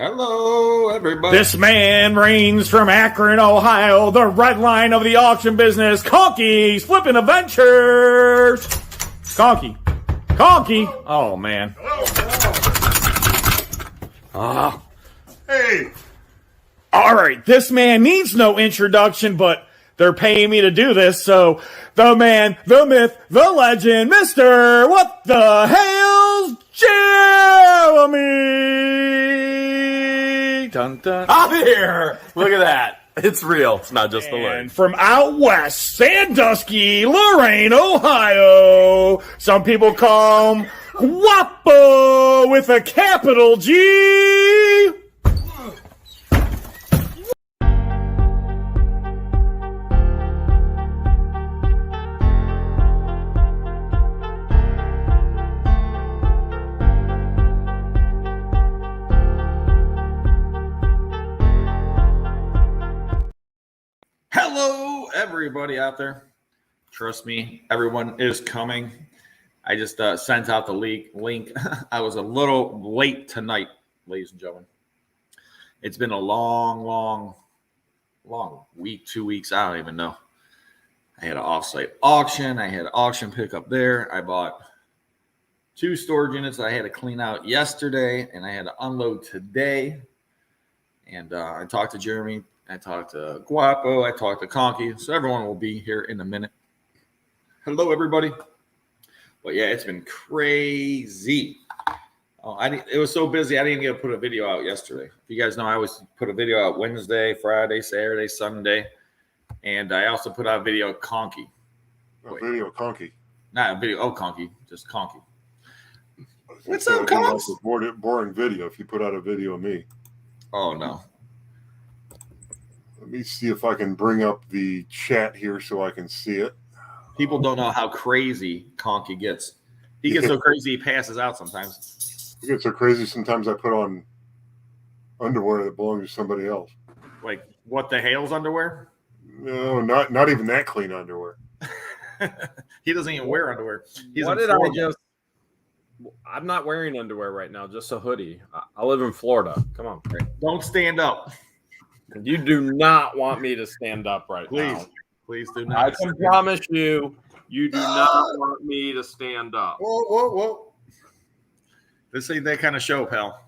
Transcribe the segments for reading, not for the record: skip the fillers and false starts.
Hello, everybody. This man reigns from Akron, Ohio, the red line of the auction business, Conky's Flipping Adventures. Conky. Oh, man. Hey. All right, this man needs no introduction, but they're paying me to do this, so the man, the myth, the legend, Mr. What the Hales, Jeremy! Dun, dun. I'm here! Look at that. It's real. It's not just the And word. from out west, Sandusky, Lorain, Ohio, some people call him Guapo with a capital G. Hello, everybody out there. Trust me, everyone is coming. I just sent out the link. I was a little late tonight, ladies and gentlemen. It's been a long week, 2 weeks. I don't even know. I had an offsite auction. I had an auction pickup there. I bought 2 storage units that I had to clean out yesterday, and I had to unload today. And I talked to Jeremy. I talked to Guapo. I talked to Conky. So everyone will be here in a minute. Hello, everybody. But yeah, it's been crazy. It was so busy, I didn't get to put a video out yesterday. If you guys know, I always put a video out Wednesday, Friday, Saturday, Sunday. And I also put out a video of Conky. Video of Conky. Not a video of Conky, just Conky. What's up, Conky? Boring video if you put out a video of me. Oh, no. Let me see if I can bring up the chat here so I can see it. People don't know how crazy Conky gets. He gets so crazy he passes out sometimes. It gets so crazy sometimes I put on underwear that belongs to somebody else. Like what, the Hales underwear? No, not even that clean underwear. He doesn't even wear underwear. I'm not wearing underwear right now, just a hoodie. I live in Florida. Come on. Don't stand up. You do not want me to stand up right now. Please do not. I can promise you, you do not want me to stand up. Whoa. This ain't that kind of show, pal.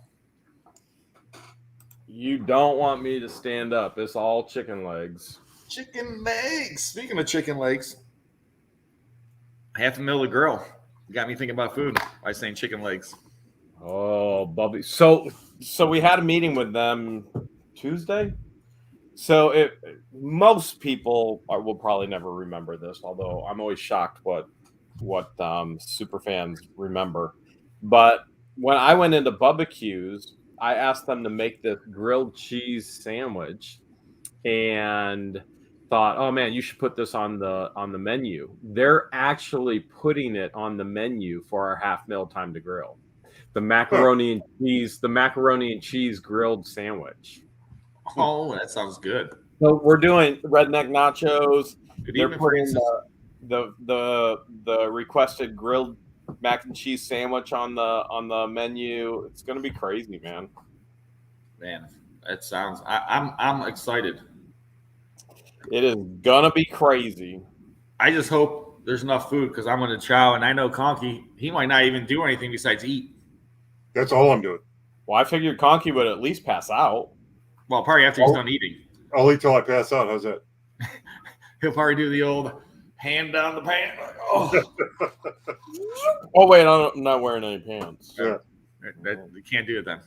You don't want me to stand up. It's all chicken legs. Chicken legs. Speaking of chicken legs, $500,000 grill. Got me thinking about food by saying chicken legs. Oh, Bubby. So we had a meeting with them Tuesday. So most people will probably never remember this, although I'm always shocked what super fans remember. But when I went into Bubbacues, I asked them to make this grilled cheese sandwich, and thought, oh man, you should put this on the menu. They're actually putting it on the menu for our half meal time to grill. The macaroni and cheese grilled sandwich. Oh, that sounds good. So we're doing redneck nachos. They're putting the requested grilled mac and cheese sandwich on the menu. It's gonna be crazy, man. Man, that sounds. I'm excited. It is gonna be crazy. I just hope there's enough food because I'm going to chow, and I know Conky, he might not even do anything besides eat. That's all I'm doing. Well, I figured Conky would at least pass out. Well, probably after he's done eating. I'll eat till I pass out. How's that? He'll probably do the old hand down the pants. Like, oh. Oh, wait, I'm not wearing any pants. Yeah. You can't do it then.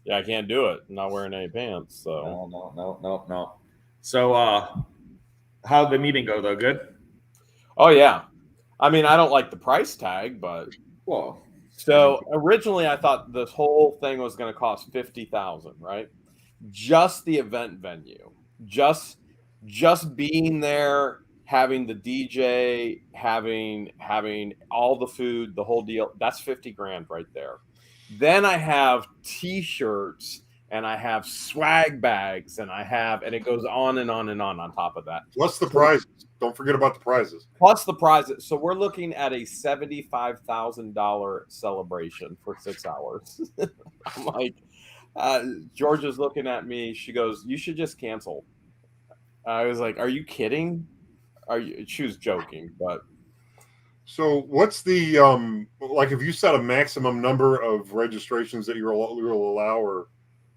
Yeah, I can't do it. I'm not wearing any pants. So No. So, how'd the meeting go, though? Good? Oh, yeah. I mean, I don't like the price tag, but... Well... So, originally, I thought this whole thing was going to cost $50,000, right? Just the event venue. Just being there, having the DJ, having all the food, the whole deal. That's $50,000 right there. Then I have T-shirts, and I have swag bags, and it goes on and on and on top of that. Plus the prizes. Don't forget about the prizes. Plus the prizes. So we're looking at a $75,000 celebration for 6 hours. I'm like, Georgia's looking at me. She goes, "You should just cancel." I was like, "Are you kidding? Are you?" She was joking, but So what's the like if you set a maximum number of registrations that you'll allow, or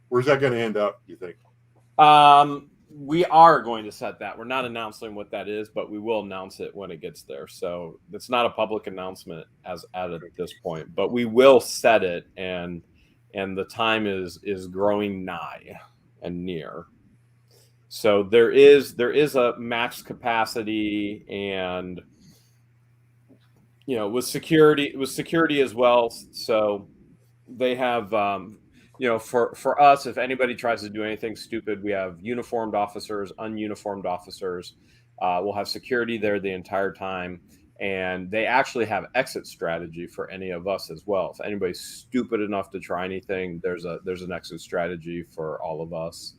where's that going to end up, you think? we are going to set that. We're not announcing what that is, but we will announce it when it gets there. So it's not a public announcement at this point, but we will set it, and the time is growing nigh and near. So there is a max capacity, and with security as well. So they have for us, if anybody tries to do anything stupid, we have uniformed officers, ununiformed officers. We'll have security there the entire time, and they actually have exit strategy for any of us as well. If anybody's stupid enough to try anything, there's an exit strategy for all of us.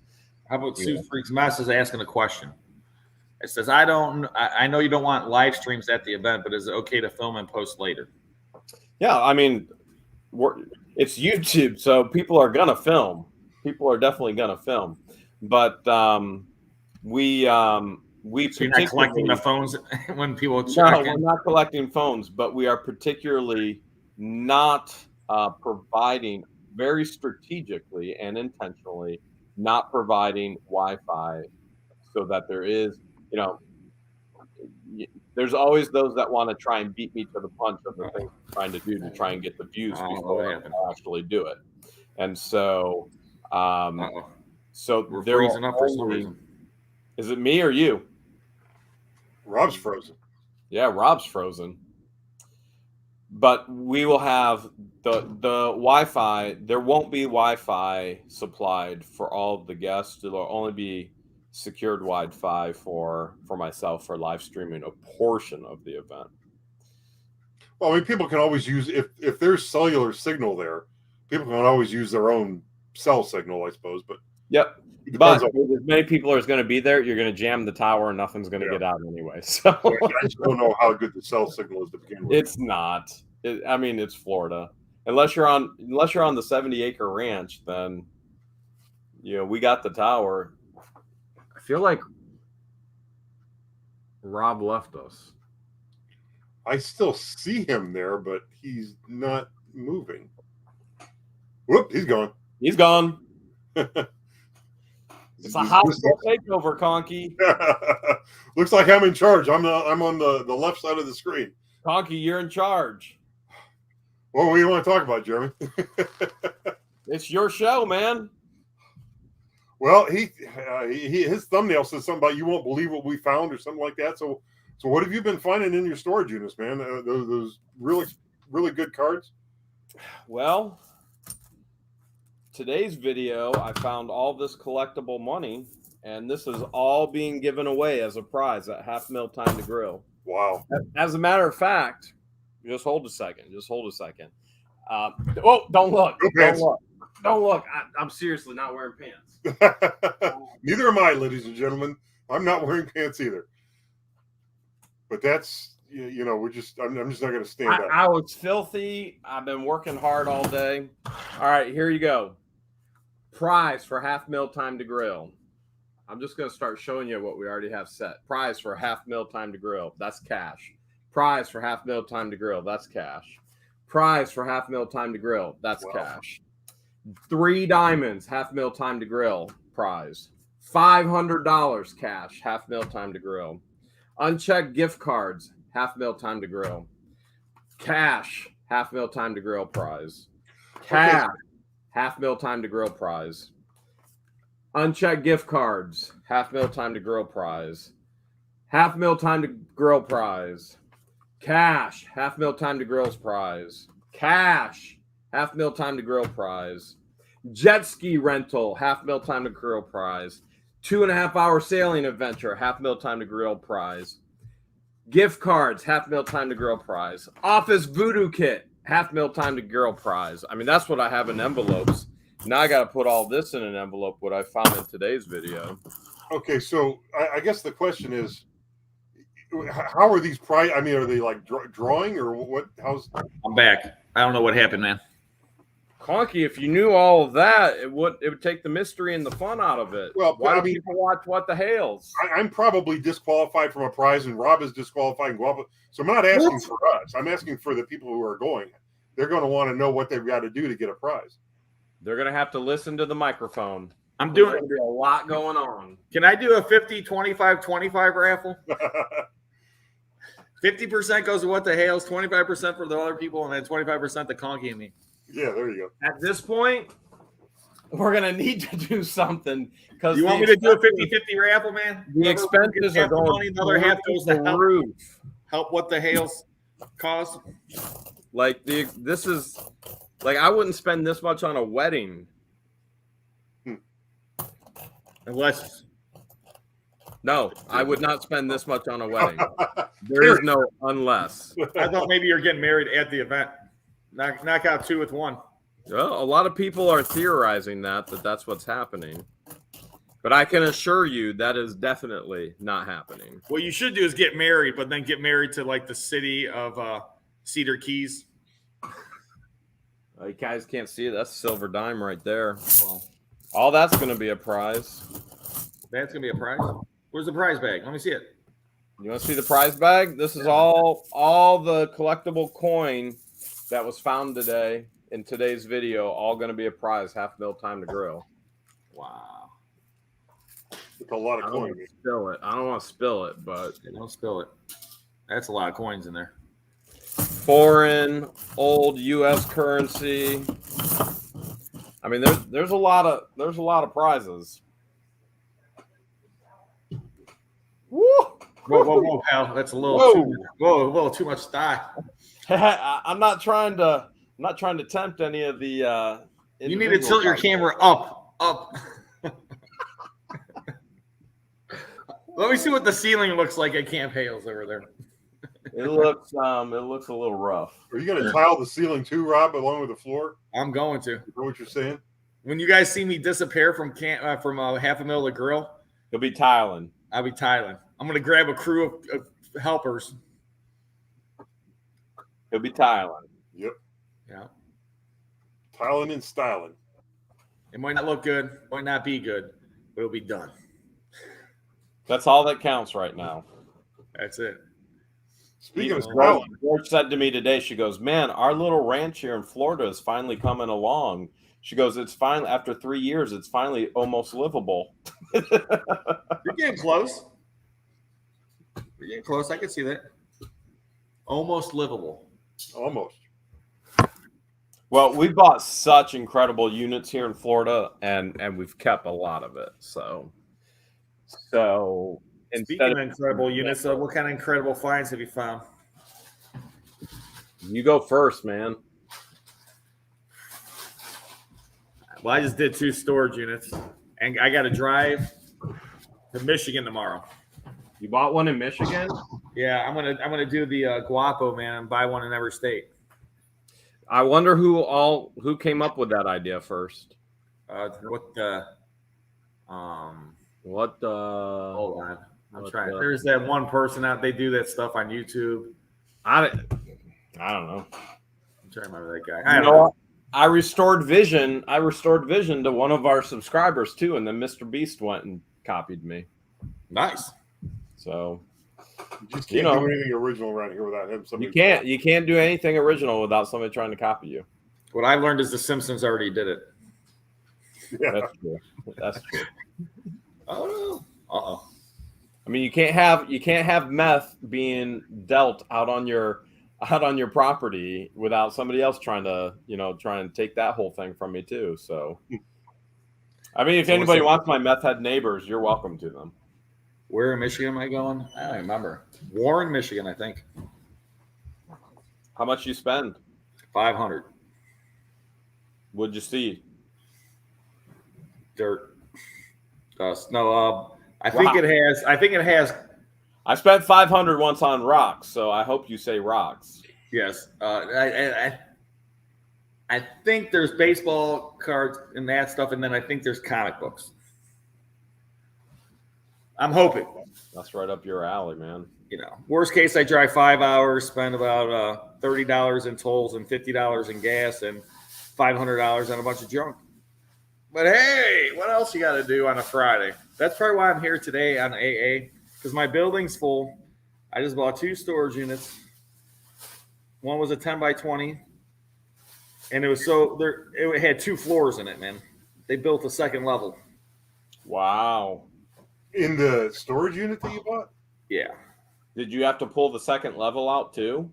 How about Sue Freaks Mess is asking a question? It says, I know you don't want live streams at the event, but is it okay to film and post later? Yeah, I mean, it's YouTube, so people are gonna film. People are definitely gonna film, but we So you're not collecting the phones when people check No, in? we're not collecting phones, but we are particularly not providing, very strategically and intentionally, not providing Wi-Fi, so that there is, there's always those that want to try and beat me to the punch of the things I'm trying to do to try and get the views before I actually do it. And so, We're freezing up for some reason. Is it me or you? Rob's frozen. Yeah, Rob's frozen. But we will have the Wi-Fi. There won't be Wi-Fi supplied for all of the guests. It'll only be secured Wi-Fi for myself for live streaming a portion of the event. Well, I mean, people can always use, if there's cellular signal there, people can always use their own cell signal, I suppose. But yep. But as many people are going to be there, you're going to jam the tower and nothing's going to get out anyway. So I just don't know how good the cell signal is to begin with. It's not. I mean, it's Florida. Unless you're on the 70-acre ranch, then we got the tower. I feel like Rob left us. I still see him there, but he's not moving. Whoop, he's gone. He's gone. It's a hostile takeover, Conky. Looks like I'm in charge. I'm on the left side of the screen. Conky, you're in charge. Well, what do you want to talk about, Jeremy? It's your show, man. Well, his thumbnail says something about "you won't believe what we found" or something like that. So what have you been finding in your storage units, man? Those really good cards. Well, today's video, I found all this collectible money, and this is all being given away as a prize at Half Mil Time to Grill. Wow. As a matter of fact, just hold a second. Don't look. Don't look. I'm seriously not wearing pants. Neither am I, ladies and gentlemen. I'm not wearing pants either. But that's, I'm just not going to stand up. I was filthy. I've been working hard all day. All right, here you go. Prize for Half Mil Time to Grill. I'm just going to start showing you what we already have set. Prize for Half Mil Time to Grill. That's cash. Prize for Half Mil Time to Grill. That's cash. Prize for Half Mil Time to Grill. That's cash. 3 diamonds. Half Mil Time to Grill. Prize. $500 cash. Half Mil Time to Grill. Unchecked gift cards. Half Mil Time to Grill. Cash. Half Mil Time to Grill prize. Cash. Half Mil Time to Grill prize. Unchecked gift cards. Half Mil Time to Grill prize. Half Mil Time to Grill prize. Cash. Half Mil Time to Grill's prize. Cash. Half Mil Time to Grill prize. Jet ski rental. Half Mil Time to Grill prize. 2.5-hour sailing adventure. Half Mil Time to Grill prize. Gift cards. Half Mil Time to Grill prize. Office voodoo kit. Half Mil Time to Grill prize. I mean, that's what I have in envelopes. Now I got to put all this in an envelope, what I found in today's video. Okay, so I guess the question is, how are these prize? I mean, are they like drawing or what? I'm back. I don't know what happened, man. Conky, if you knew all of that, it would take the mystery and the fun out of it. Well, why I do mean, people watch What the Hales? I'm probably disqualified from a prize, and Rob is disqualified. And Guapo. So I'm not asking What? for us. I'm asking for the people who are going. They're going to want to know what they've got to do to get a prize. They're gonna have to listen to the microphone. I'm There's doing. gonna be a lot going on. Can I do a 50, 25, 25 raffle? 50% goes to What the Hales, 25% for the other people, and then 25% to Conky and me. Yeah, there you go. At this point, we're gonna need to do something because You want me to do a 50-50 raffle, man? The expenses are half the going money, the other half goes to the help, roof. help What the Hales cause. Like this is like I wouldn't spend this much on a wedding. Unless No, I would not spend this much on a wedding. There is no unless. I thought maybe you're getting married at the event. Knock out two with one. Well, a lot of people are theorizing that's what's happening. But I can assure you that is definitely not happening. What you should do is get married, but then get married to like the city of Cedar Keys. You guys can't see it. That's a silver dime right there. Well, All that's going to be a prize. that's gonna be a prize. Where's the prize bag? Let me see it. You want to see the prize bag? This is all the collectible coin that was found today in today's video. All going to be a prize. $500,000 time to grill. Wow. It's a lot I of don't coin. want to spill it. I don't want to spill it, but Don't spill it. That's a lot of coins in there. foreign, old U.S. currency. I mean, there's a lot of prizes. Woo! Whoa, pal. That's a little Whoa. a little too much style. I'm not trying to tempt any of the. You need to tilt your camera up. Let me see what the ceiling looks like at Camp Hales over there. It looks a little rough. Are you going to tile the ceiling too, Rob, along with the floor? I'm going to. Is that what you're saying? When you guys see me disappear from half a mil to grill, He'll be tiling. I'll be tiling. I'm going to grab a crew of helpers. He'll be tiling. Yep. Yeah. Tiling and styling. It might not look good, might not be good, but it'll be done. That's all that counts right now. That's it. Speaking of George styling, said to me today, she goes, "Man, our little ranch here in Florida is finally coming along." She goes, "It's finally after 3 years, it's finally almost livable." You're getting close. You're getting close. I can see that. Almost livable. almost. Well, we bought such incredible units here in Florida, and we've kept a lot of it. So Speaking of incredible units, what kind of incredible finds have you found? You go first, man. Well, I just did 2 storage units, and I got to drive to Michigan tomorrow. You bought one in Michigan? Yeah, I'm gonna do the Guapo, man, and buy one in every state. I wonder who came up with that idea first. What the? What the? Hold on, I'm What trying. the- There's that one person out. They do that stuff on YouTube. I don't know. I'm trying to remember that guy. I You don't know know. what? I restored vision to one of our subscribers too, and then Mr. Beast went and copied me. Nice. So You just You can't know. do anything original around here without him. you can't do anything original without somebody trying to copy you. What I learned is the Simpsons already did it. Yeah. That's true. That's true. Oh no. Uh-oh. I mean, you can't have meth being dealt out on your property without somebody else trying to take that whole thing from me too. So, I mean, if So anybody what's wants my meth head neighbors, you're welcome to them. Where in Michigan am I going? I don't remember. Warren, Michigan, I think. How much you spend? 500. What'd you see? Dirt. Dust. No, I think it has. I spent 500 once on rocks, so I hope you say rocks. Yes. I think there's baseball cards and that stuff, and then I think there's comic books. I'm hoping. That's right up your alley, man. Worst case, I drive 5 hours, spend about $30 in tolls and $50 in gas, and $500 on a bunch of junk. But hey, what else you got to do on a Friday? That's probably why I'm here today on AA, because my building's full. I just bought 2 storage units. One was a 10 by 20, and it had 2 floors in it, man. They built a second level. Wow. In the storage unit that you bought? Yeah. Did you have to pull the second level out too?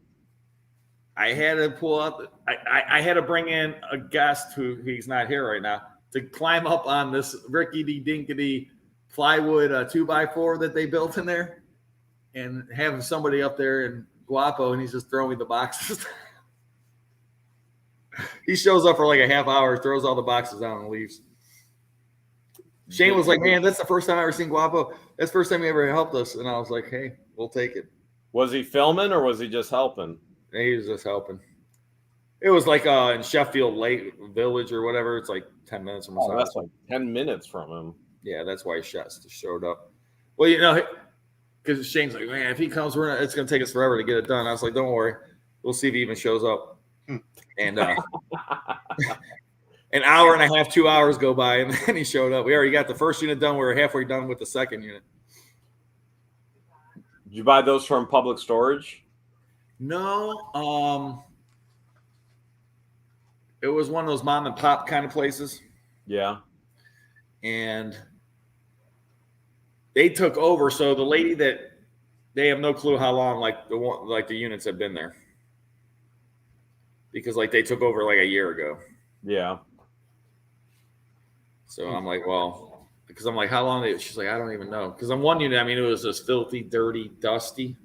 I had to pull up. I had to bring in a guest who he's not here right now to climb up on this rickety dinkety plywood 2x4 that they built in there, and having somebody up there and Guapo, and he's just throwing me the boxes. He shows up for like a half hour, throws all the boxes down, and leaves. Shane was like, "Man, that's the first time I ever seen Guapo. That's the first time he ever helped us." And I was like, "Hey, we'll take it." Was he filming or was he just helping? He was just helping. It was like in Sheffield Lake Village or whatever. It's like 10 minutes from his house. That's like 10 minutes from him. Yeah, that's why he showed up. Well, you know, because Shane's like, "Man, if he comes, it's going to take us forever to get it done." I was like, "Don't worry. We'll see if he even shows up." And an hour and a half, 2 hours go by, and then he showed up. We already got the first unit done. We were halfway done with the second unit. Did you buy those from Public Storage? No. It was one of those mom and pop kind of places. Yeah. And they took over. So the lady they have no clue how long the units have been there. Because they took over like a year ago. Yeah. So I'm like, well, because I'm like, how long? She's like, I don't even know. Because on one unit, I mean, it was just filthy, dirty, dusty.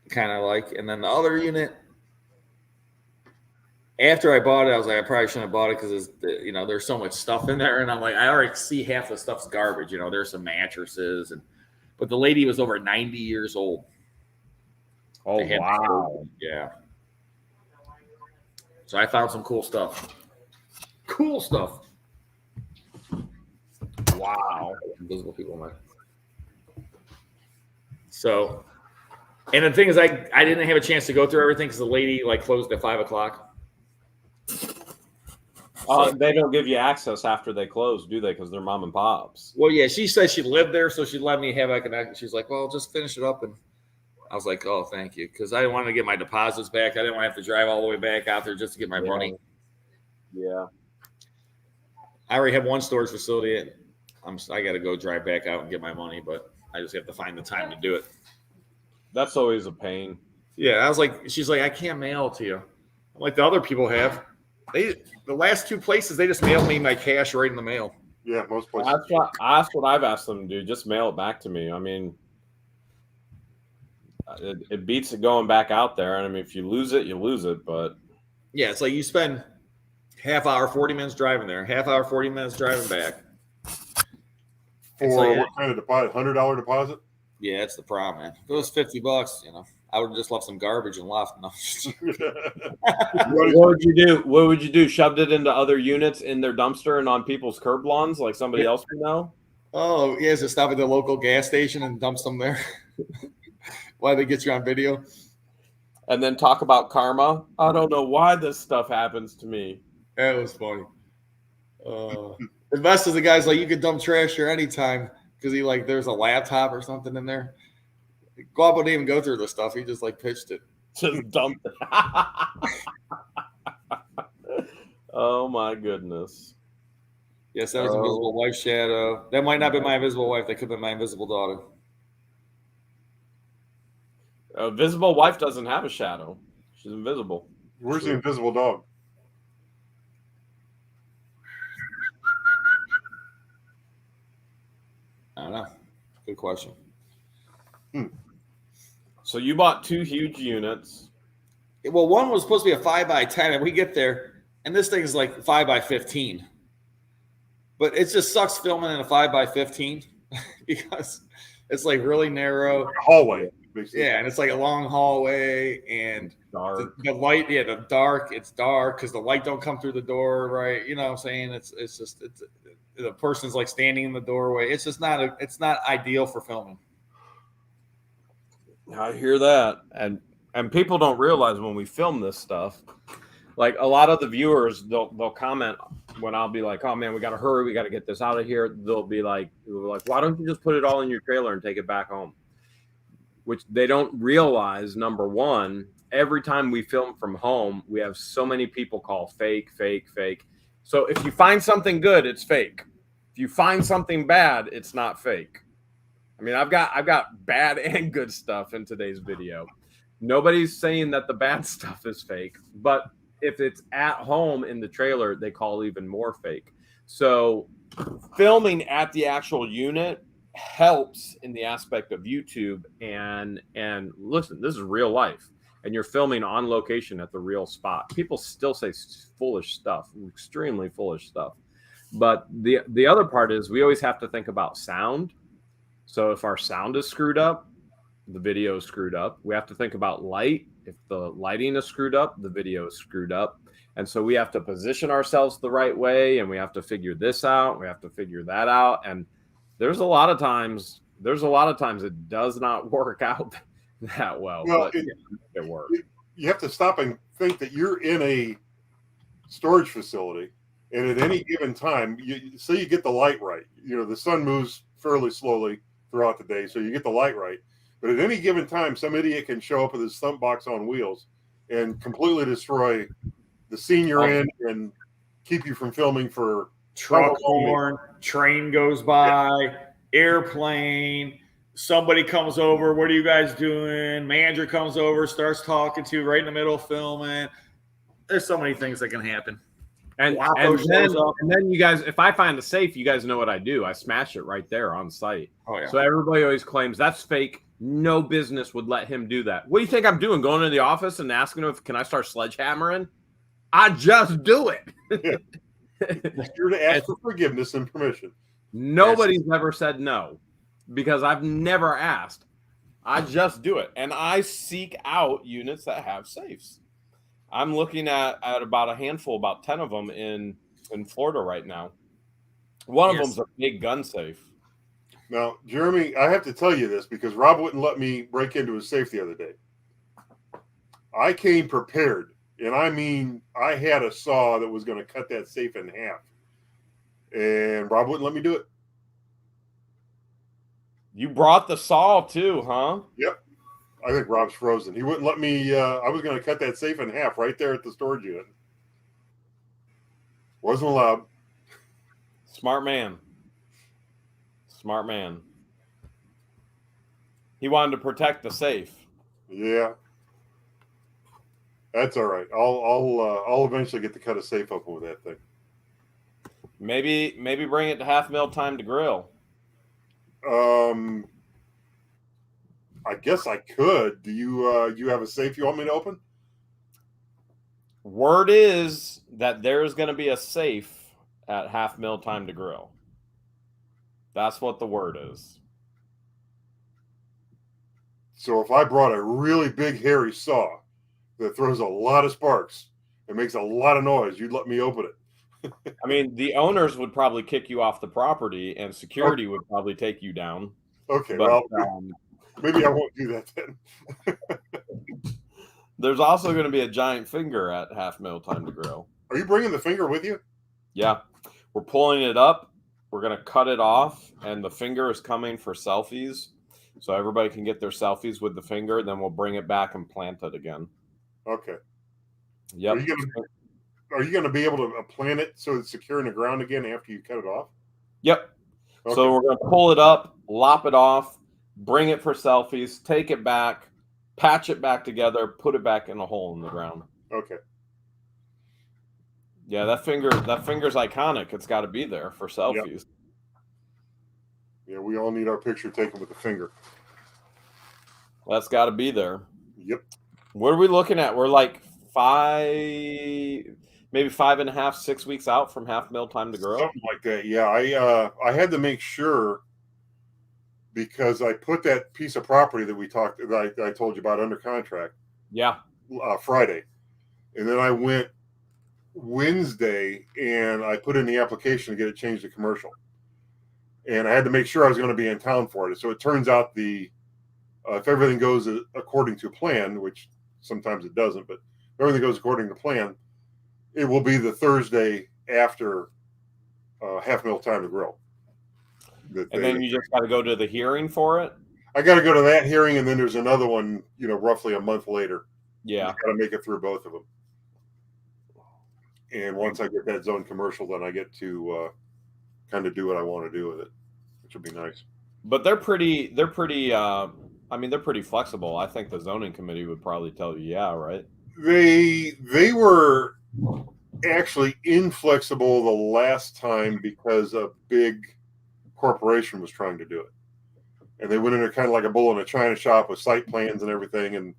Kind of like, and then the other unit, after I bought it, I was like, I probably shouldn't have bought it because there's so much stuff in there. And I'm like, I already see half the stuff's garbage. There's some mattresses. But the lady was over 90 years old. Oh, wow. Yeah. So I found some cool stuff. Cool stuff. Wow. Invisible people, man. So, and the thing is, I didn't have a chance to go through everything because the lady closed at 5 o'clock. They don't give you access after they close, do they? Because they're mom and pops. Well, yeah, she said she lived there, so she let me have access. She's like, well, just finish it up. And I was like, oh, thank you. Because I didn't want to get my deposits back. I didn't want to have to drive all the way back out there just to get my money. Yeah. I already have one storage facility. I got to go drive back out and get my money, but I just have to find the time to do it. That's always a pain. Yeah, I was like, she's like, I can't mail it to you. I'm like, the other people have. The last 2 places, they just mailed me my cash right in the mail. Yeah, most places. That's what I've asked them to do. Just mail it back to me. I mean, it beats it going back out there. And I mean, if you lose it, you lose it. But yeah, it's like you spend half hour, 40 minutes driving there, half hour, 40 minutes driving back. For what kind of deposit? $100 deposit? Yeah, that's the problem, man. If it was $50, I would have just left some garbage and left. No. What would you do? What would you do? Shoved it into other units in their dumpster and on people's curb lawns like somebody else would know? Oh, yeah, so stop at the local gas station and dump some there. Why they get you on video? And then talk about karma. I don't know why this stuff happens to me. That was funny. The best is the guy's like, you could dump trash here anytime because there's a laptop or something in there. Guapo didn't even go through the stuff. He just pitched it. Just dumped it. Oh my goodness. Yes, that was invisible wife shadow. That might not be my invisible wife. That could be my invisible daughter. A visible wife doesn't have a shadow. She's invisible. Where's the invisible dog? I don't know. Good question. So you bought 2 huge units. Well, one was supposed to be a 5x10, and we get there, and this thing is 5x15. But it just sucks filming in a 5x15 because it's really narrow. Hallway, basically. Yeah, and it's a long hallway, and Dark. the light. Yeah, it's dark because the light don't come through the door, right? You know what I'm saying? It's the person's standing in the doorway. It's just not it's not ideal for filming. I hear that. And people don't realize when we film this stuff, like a lot of the viewers, they'll comment when I'll be like, "Oh man, we got to hurry, we got to get this out of here." They'll be like, "Why don't you just put it all in your trailer and take it back home?" Which they don't realize. Number one, every time we film from home, we have so many people call fake, fake, fake. So if you find something good, it's fake. If you find something bad, it's not fake. I mean, I've got bad and good stuff in today's video. Nobody's saying that the bad stuff is fake, but if it's at home in the trailer, they call even more fake. So filming at the actual unit helps in the aspect of YouTube, and listen, this is real life, and you're filming on location at the real spot. People still say foolish stuff, extremely foolish stuff. But the other part is we always have to think about sound. So if our sound is screwed up, the video is screwed up. We have to think about light. If the lighting is screwed up, the video is screwed up. And so we have to position ourselves the right way, and we have to figure this out. We have to figure that out. And there's a lot of times it does not work out that well. Well, but it works. You have to stop and think that you're in a storage facility, and at any given time, say you get the light right. You know, the sun moves fairly slowly throughout the day, so you get the light right. But at any given time, some idiot can show up with his thump box on wheels and completely destroy the scene you're in and keep you from filming for truck horn, train goes by, airplane, somebody comes over, what are you guys doing? Manager comes over, starts talking to you right in the middle of filming. There's so many things that can happen. And then you guys, if I find the safe, you guys know what I do. I smash it right there on site. Oh, yeah. So everybody always claims that's fake. No business would let him do that. What do you think I'm doing? Going to the office and asking him if can I start sledgehammering? I just do it. You're to ask for forgiveness and permission. Nobody's ever said no because I've never asked. I just do it. And I seek out units that have safes. I'm looking at about a handful, about 10 of them in Florida right now. One of them's a big gun safe. Now, Jeremy, I have to tell you this because Rob wouldn't let me break into his safe the other day. I came prepared, and I mean, I had a saw that was going to cut that safe in half, and Rob wouldn't let me do it. You brought the saw too, huh? Yep. I think Rob's frozen. He wouldn't let me. I was going to cut that safe in half right there at the storage unit. Wasn't allowed. Smart man. Smart man. He wanted to protect the safe. Yeah. That's all right. I'll eventually get to cut a safe open with that thing. Maybe bring it to half mil time to grill. I guess I could. Do you have a safe you want me to open? Word is that there's going to be a safe at half mil time to grill. That's what the word is. So if I brought a really big hairy saw that throws a lot of sparks and makes a lot of noise, you'd let me open it. I mean, the owners would probably kick you off the property and security would probably take you down. Okay, but, well, maybe I won't do that then. There's also going to be a giant finger at half mil time to grill. Are you bringing the finger with you? Yeah. We're pulling it up. We're going to cut it off, and the finger is coming for selfies. So everybody can get their selfies with the finger. Then we'll bring it back and plant it again. Okay. Yep. Are you going to be able to plant it so it's secure in the ground again after you cut it off? Yep. Okay. So we're going to pull it up, lop it off, bring it for selfies, take it back, patch it back together, put it back in a hole in the ground. Okay. Yeah, that finger's iconic. It's got to be there for selfies. Yep. Yeah, we all need our picture taken with the finger. That's got to be there. Yep. What are we looking at? We're like 5.5, 6 weeks out from half mil time to grill. Something like that. Yeah, I had to make sure because I put that piece of property that I told you about under contract. Yeah. Friday, and then I went Wednesday and I put in the application to get it changed to commercial. And I had to make sure I was going to be in town for it. So it turns out if everything goes according to plan, which sometimes it doesn't, but if everything goes according to plan, it will be the Thursday after half mil time to grill. And then you just got to go to the hearing for it. I got to go to that hearing, and then there's another one, roughly a month later. Yeah, got to make it through both of them. And once I get that zone commercial, then I get to kind of do what I want to do with it, which would be nice. But they're pretty. They're pretty flexible. I think the zoning committee would probably tell you, yeah, right. They were actually inflexible the last time because a big corporation was trying to do it, and they went in there kind of like a bull in a china shop with site plans and everything, and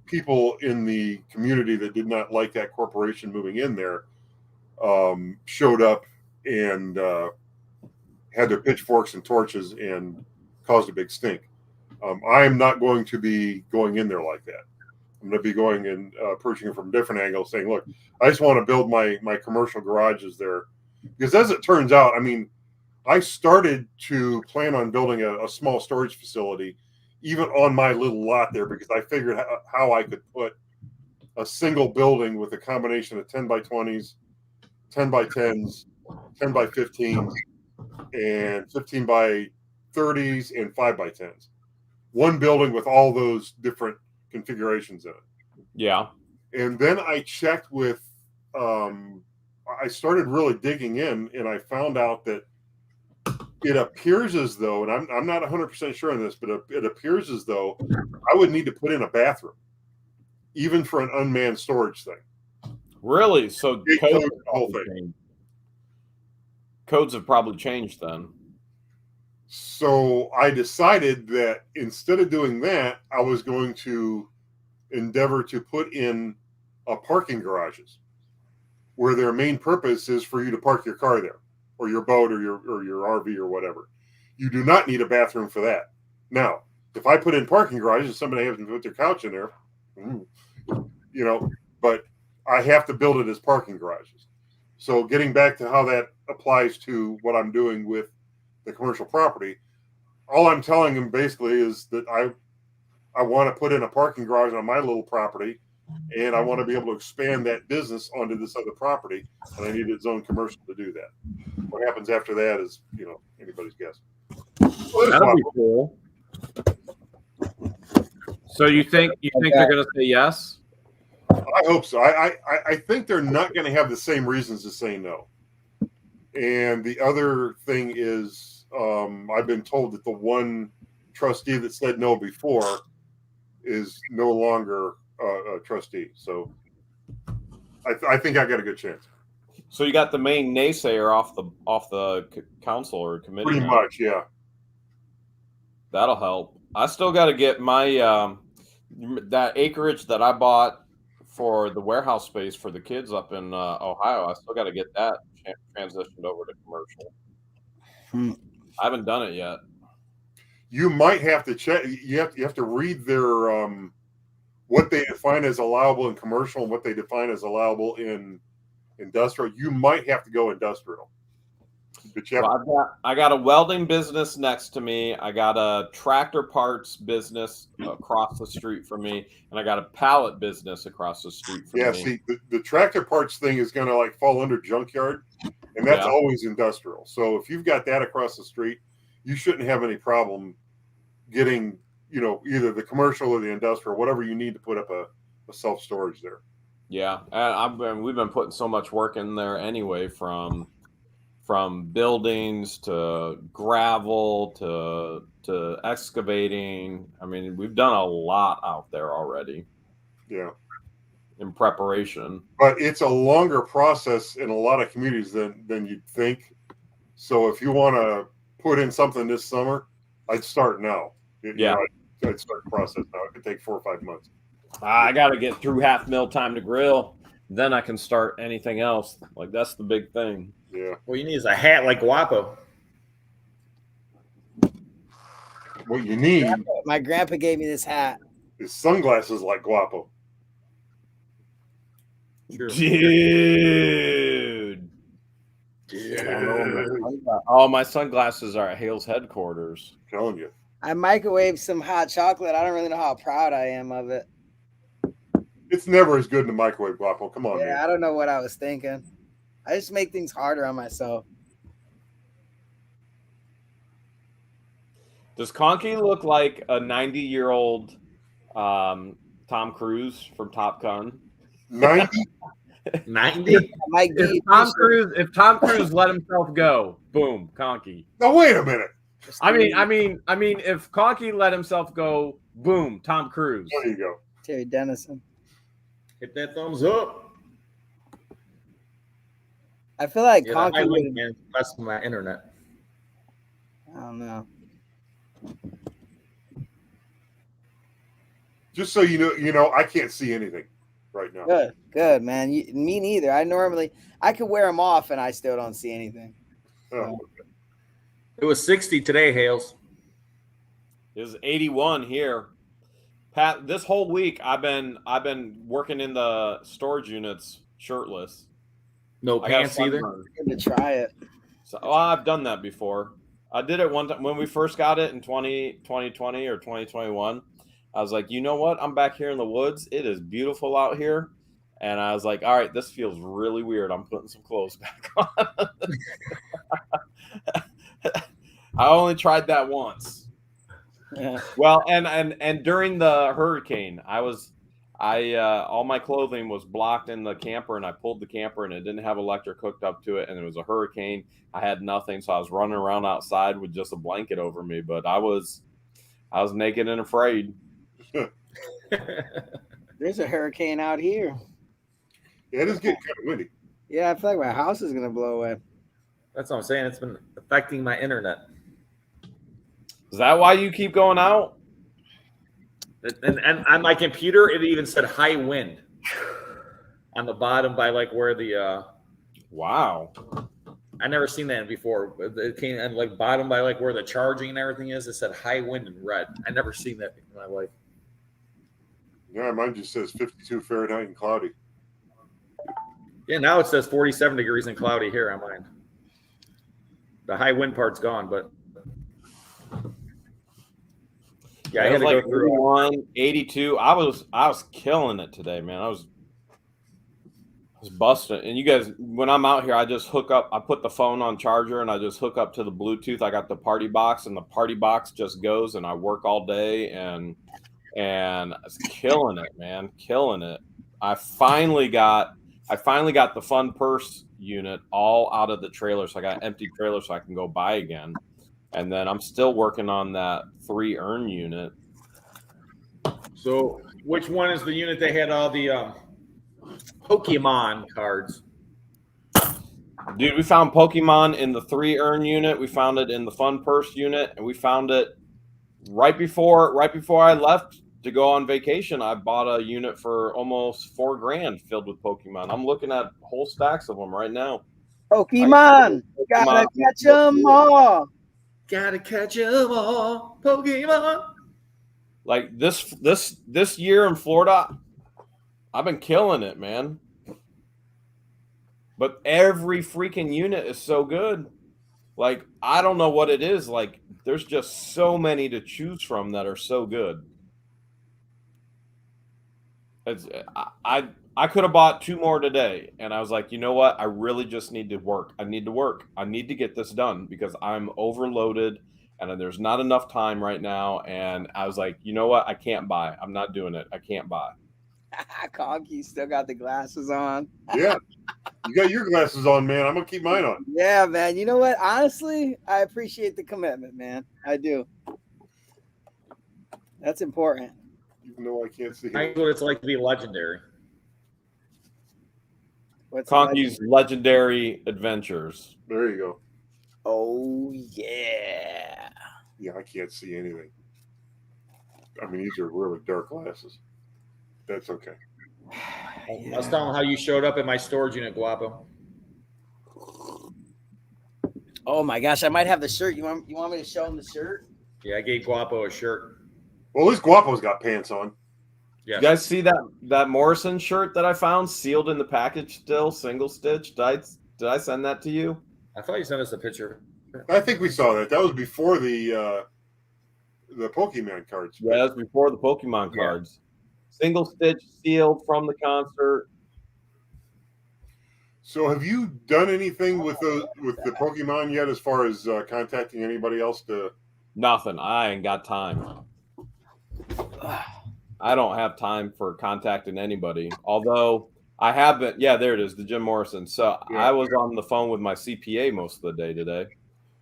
people in the community that did not like that corporation moving in there showed up and had their pitchforks and torches and caused a big stink. I am not going to be going in there like that. I'm going to be going and approaching it from a different angle, saying, look, I just want to build my commercial garages there. Because as it turns out, I mean, I started to plan on building a small storage facility even on my little lot there, because I figured how I could put a single building with a combination of 10 by 20s, 10 by 10s, 10 by 15s, and 15 by 30s, and 5 by 10s. One building with all those different configurations in it. Yeah. And then I checked with, I started really digging in, and I found out that it appears as though, and I'm not 100% sure on this, but it appears as though I would need to put in a bathroom, even for an unmanned storage thing. Really? So codes have probably changed then. So I decided that instead of doing that, I was going to endeavor to put in parking garages where their main purpose is for you to park your car there, or your boat, or your RV, or whatever. You do not need a bathroom for that. Now, if I put in parking garages, somebody has to put their couch in there, but I have to build it as parking garages. So getting back to how that applies to what I'm doing with the commercial property, all I'm telling them basically is that I want to put in a parking garage on my little property, and I want to be able to expand that business onto this other property, and I need a zone commercial to do that. What happens after that is, anybody's guess. That'll be cool. So you think they're going to say yes? I hope so. I think they're not going to have the same reasons to say no. And the other thing is, I've been told that the one trustee that said no before is no longer a trustee. So I think I got a good chance. So you got the main naysayer off the council or committee. Pretty much, yeah. That'll help. I still got to get my that acreage that I bought for the warehouse space for the kids up in Ohio. I still got to get that transitioned over to commercial. I haven't done it yet. You might have to check. You have to read their what they define as allowable in commercial and what they define as allowable in industrial. You might have to go industrial. I got a welding business next to me. I got a tractor parts business across the street from me, and I got a pallet business across the street from me. Yeah, see, the tractor parts thing is going to fall under junkyard, and that's always industrial. So if you've got that across the street, you shouldn't have any problem getting, either the commercial or the industrial, whatever you need to put up a self-storage there. Yeah, we've been putting so much work in there anyway, from buildings to gravel to excavating. I mean, we've done a lot out there already. Yeah. In preparation. But it's a longer process in a lot of communities than you'd think. So if you want to put in something this summer, I'd start now. I'd start the process now. It could take 4 or 5 months. I got to get through half mil time to grill. Then I can start anything else. Like, that's the big thing. Yeah. What you need is a hat like Guapo. What you need. My grandpa gave me this hat. Is sunglasses like Guapo. Dude. Oh, my sunglasses are at Hale's headquarters. I'm telling you. I microwaved some hot chocolate. I don't really know how proud I am of it. It's never as good in the microwave, Guapo. Come on, Yeah, man. I don't know what I was thinking. I just make things harder on myself. Does Conky look like a 90-year-old Tom Cruise from Top Gun? 90? 90? Mike D. If Tom Cruise let himself go, boom, Conky. No, wait a minute. I mean, if Conky let himself go, boom, Tom Cruise. There you go. Terry Dennison. Hit that thumbs up. I feel like Yeah, Conky I would. link, man. That's my internet. I don't know. Just so you know, I can't see anything right now. Good, man. Me neither. I could wear them off and I still don't see anything. Oh, It was 60 today, Hales. It was 81 here. Pat, this whole week I've been working in the storage units shirtless. No I got a pants either. sunburn. Good to try it. So I've done that before. I did it one time when we first got it in 2020 or 2021. I was like, you know what? I'm back here in the woods. It is beautiful out here. And I was like, all right, this feels really weird. I'm putting some clothes back on. I only tried that once. Yeah. Well, and during the hurricane, all my clothing was blocked in the camper, and I pulled the camper, and it didn't have electric hooked up to it, and it was a hurricane. I had nothing, so I was running around outside with just a blanket over me. But I was naked and afraid. There's a hurricane out here. yeah, it is getting kind of windy. Yeah, I feel like my house is gonna blow away. That's what I'm saying. It's been affecting my internet. Is that why you keep going out? And on my computer, it even said high wind on the bottom by like where the Wow. I never seen that before. It came and like bottom by like where the charging and everything is. It said high wind in red. I never seen that in my life. Yeah, mine just says 52 Fahrenheit and cloudy. Yeah, now it says 47 degrees and cloudy here on mine. The high wind part's gone, but yeah, I It had was to like go through. 81, 82. I was killing it today, man. I was busting. And you guys, when I'm out here, I just hook up. I put the phone on charger and I just hook up to the Bluetooth. I got the party box, and the party box just goes, and I work all day, and I was killing it, man, killing it. I finally got the fun purse unit all out of the trailer, so I got an empty trailer so I can go buy again. And then I'm still working on that 3 urn unit. So, which one is the unit that had all the Pokemon cards? Dude, we found Pokemon in the 3 urn unit. We found it in the fun purse unit, and we found it right before I left to go on vacation. I bought a unit for almost $4,000 filled with Pokemon. I'm looking at whole stacks of them right now. Pokemon, gotta catch them all. Gotta catch 'em all, Pokemon. Like this year in Florida, I've been killing it, man. But every freaking unit is so good. Like, I don't know what it is. Like, there's just so many to choose from that are so good. I could have bought 2 more today, and I was like, you know what? I really just need to work. I need to work. I need to get this done because I'm overloaded, and there's not enough time right now. And I was like, you know what? I can't buy. I'm not doing it. I can't buy. Conky still got the glasses on. Yeah, you got your glasses on, man. I'm gonna keep mine on. Yeah, man. You know what? Honestly, I appreciate the commitment, man. I do. That's important. Even though I can't see. I know what it's like to be legendary. What's Conky's Legendary Adventures. There you go. Oh yeah. Yeah, I can't see anything. I mean, these are really dark glasses. That's okay. I was telling how you showed up at my storage unit, Guapo. Oh my gosh, I might have the shirt. You want me to show him the shirt? Yeah, I gave Guapo a shirt. Well, at least Guapo's got pants on. Yeah. You guys see that Morrison shirt that I found sealed in the package still, single stitch? Did I send that to you? I thought you sent us a picture. I think we saw that. That was before the Pokemon cards. Yeah, that's before the Pokemon Yeah. cards. single stitch sealed from the concert. So, have you done anything with the Pokemon yet, as far as contacting anybody else to? Nothing. I ain't got time. I don't have time for contacting anybody. Although I have been. Yeah, there it is, the Jim Morrison. So I was on the phone with my CPA most of the day today.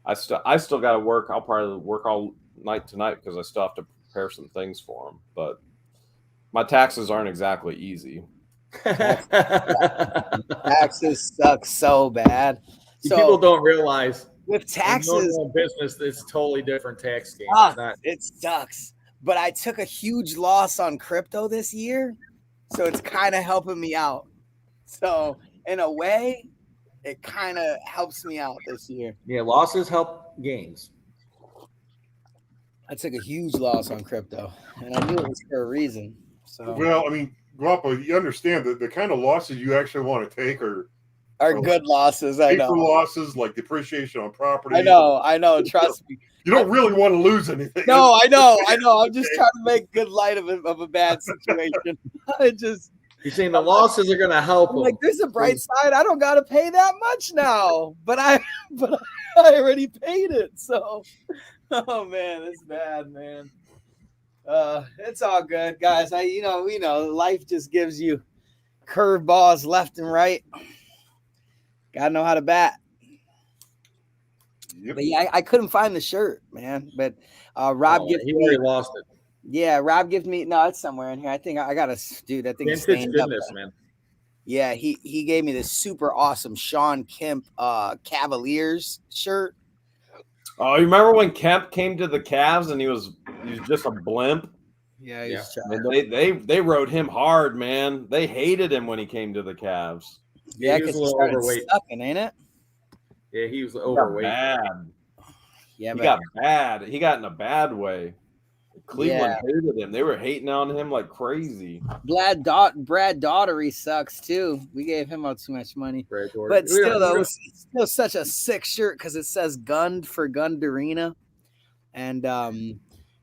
I still got to work. I'll probably work all night tonight because I still have to prepare some things for him. But my taxes aren't exactly easy. Taxes suck so bad. So People don't realize with in taxes, normal business, it's totally different tax game. it sucks. But I took a huge loss on crypto this year, so it's kind of helping me out. So in a way, it kind of helps me out this year. Yeah, losses help gains. I took a huge loss on crypto, and I knew it was for a reason. So Well, I mean, Guapo, you understand that the kind of losses you actually want to take are good losses. I know. paper losses, like depreciation on property. I know. Trust me. You don't really want to lose anything. No, I know. I'm just trying to make good light of a bad situation. You're saying the losses are going to help them. Like, there's a bright side. I don't got to pay that much now, but I already paid it. So, oh man, it's bad, man. It's all good, guys. We know life just gives you curveballs left and right. Gotta know how to bat. Yep. But yeah, I couldn't find the shirt, man. But Rob gives he me. already lost it. Yeah, Rob gives me. No, it's somewhere in here. I think I got a dude. I think it's Vintage stained up. goodness, man. Yeah, he gave me this super awesome Sean Kemp Cavaliers shirt. Oh, you remember when Kemp came to the Cavs and he was just a blimp? Yeah, And they rode him hard, man. They hated him when he came to the Cavs. Yeah, he was a little overweight. Sucking, ain't it? Yeah, he was overweight. Bad. Yeah, He got bad. He got in a bad way. Cleveland hated him. They were hating on him like crazy. Brad Daughtery sucks too. We gave him out too much money. But still, though, it's still such a sick shirt because it says "Gunned" for Gundarina, and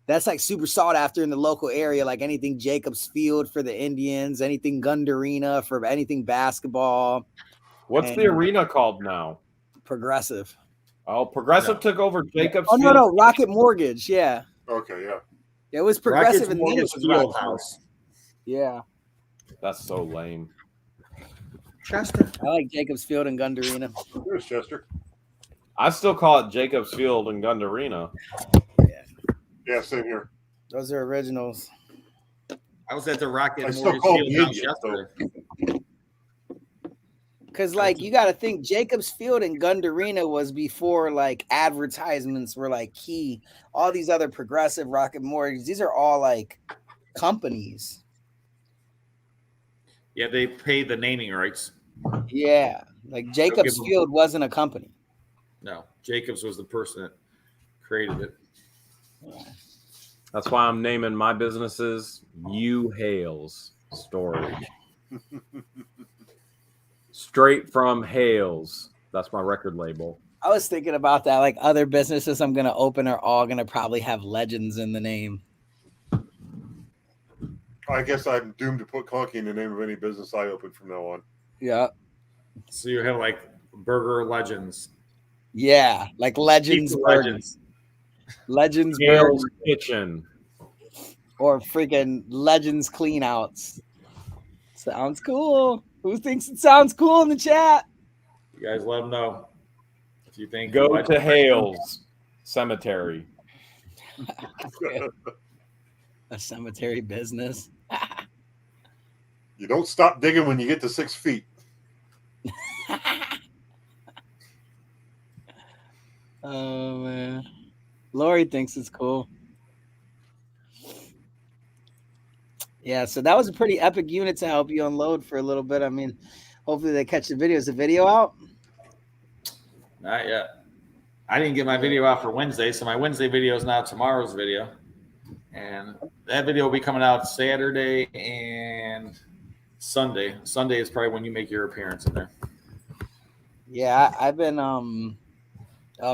that's like super sought after in the local area. Like anything Jacobs Field for the Indians, anything Gundarina for anything basketball. What's the arena called now? Progressive. Oh, Progressive took over Jacobs. Oh no, Rocket Mortgage. Yeah. Okay, yeah. It was Progressive and then it was Field House. Yeah. That's so lame. Chester. I like Jacobs Field and Gundarina. There's Chester. I still call it Jacobs Field and Gundarina. Yeah, same here. Those are originals. I was at the Rocket I still Mortgage call Field it House yesterday. Because, like, you got to think Jacobs Field and Gundarina was before, like, advertisements were, like, key. All these other Progressive, Rocket Mortgage, these are all, like, companies. Yeah, they paid the naming rights. Yeah. Like, Jacobs Field wasn't a company. No, Jacobs was the person that created it. That's why I'm naming my businesses Hales Storage. Straight from Hales. That's my record label. I was thinking about that. Like, other businesses I'm going to open are all going to probably have legends in the name. I guess I'm doomed to put Conky in the name of any business I open from now on. Yeah. So you have, like, Burger Legends. Yeah. Like Legends Burgers. Legends Hales Burgers. Kitchen. Or freaking Legends Cleanouts. Sounds cool. Who thinks it sounds cool in the chat? You guys let them know if you think. Go to Hales Cemetery. A cemetery business. You don't stop digging when you get to 6 feet. Oh, man. Lori thinks it's cool. Yeah, so that was a pretty epic unit to help you unload for a little bit. I mean, hopefully they catch the video. Is the video out? Not yet. I didn't get my video out for Wednesday, so my Wednesday video is now tomorrow's video. And that video will be coming out Saturday and Sunday. Sunday is probably when you make your appearance in there. Yeah, I've been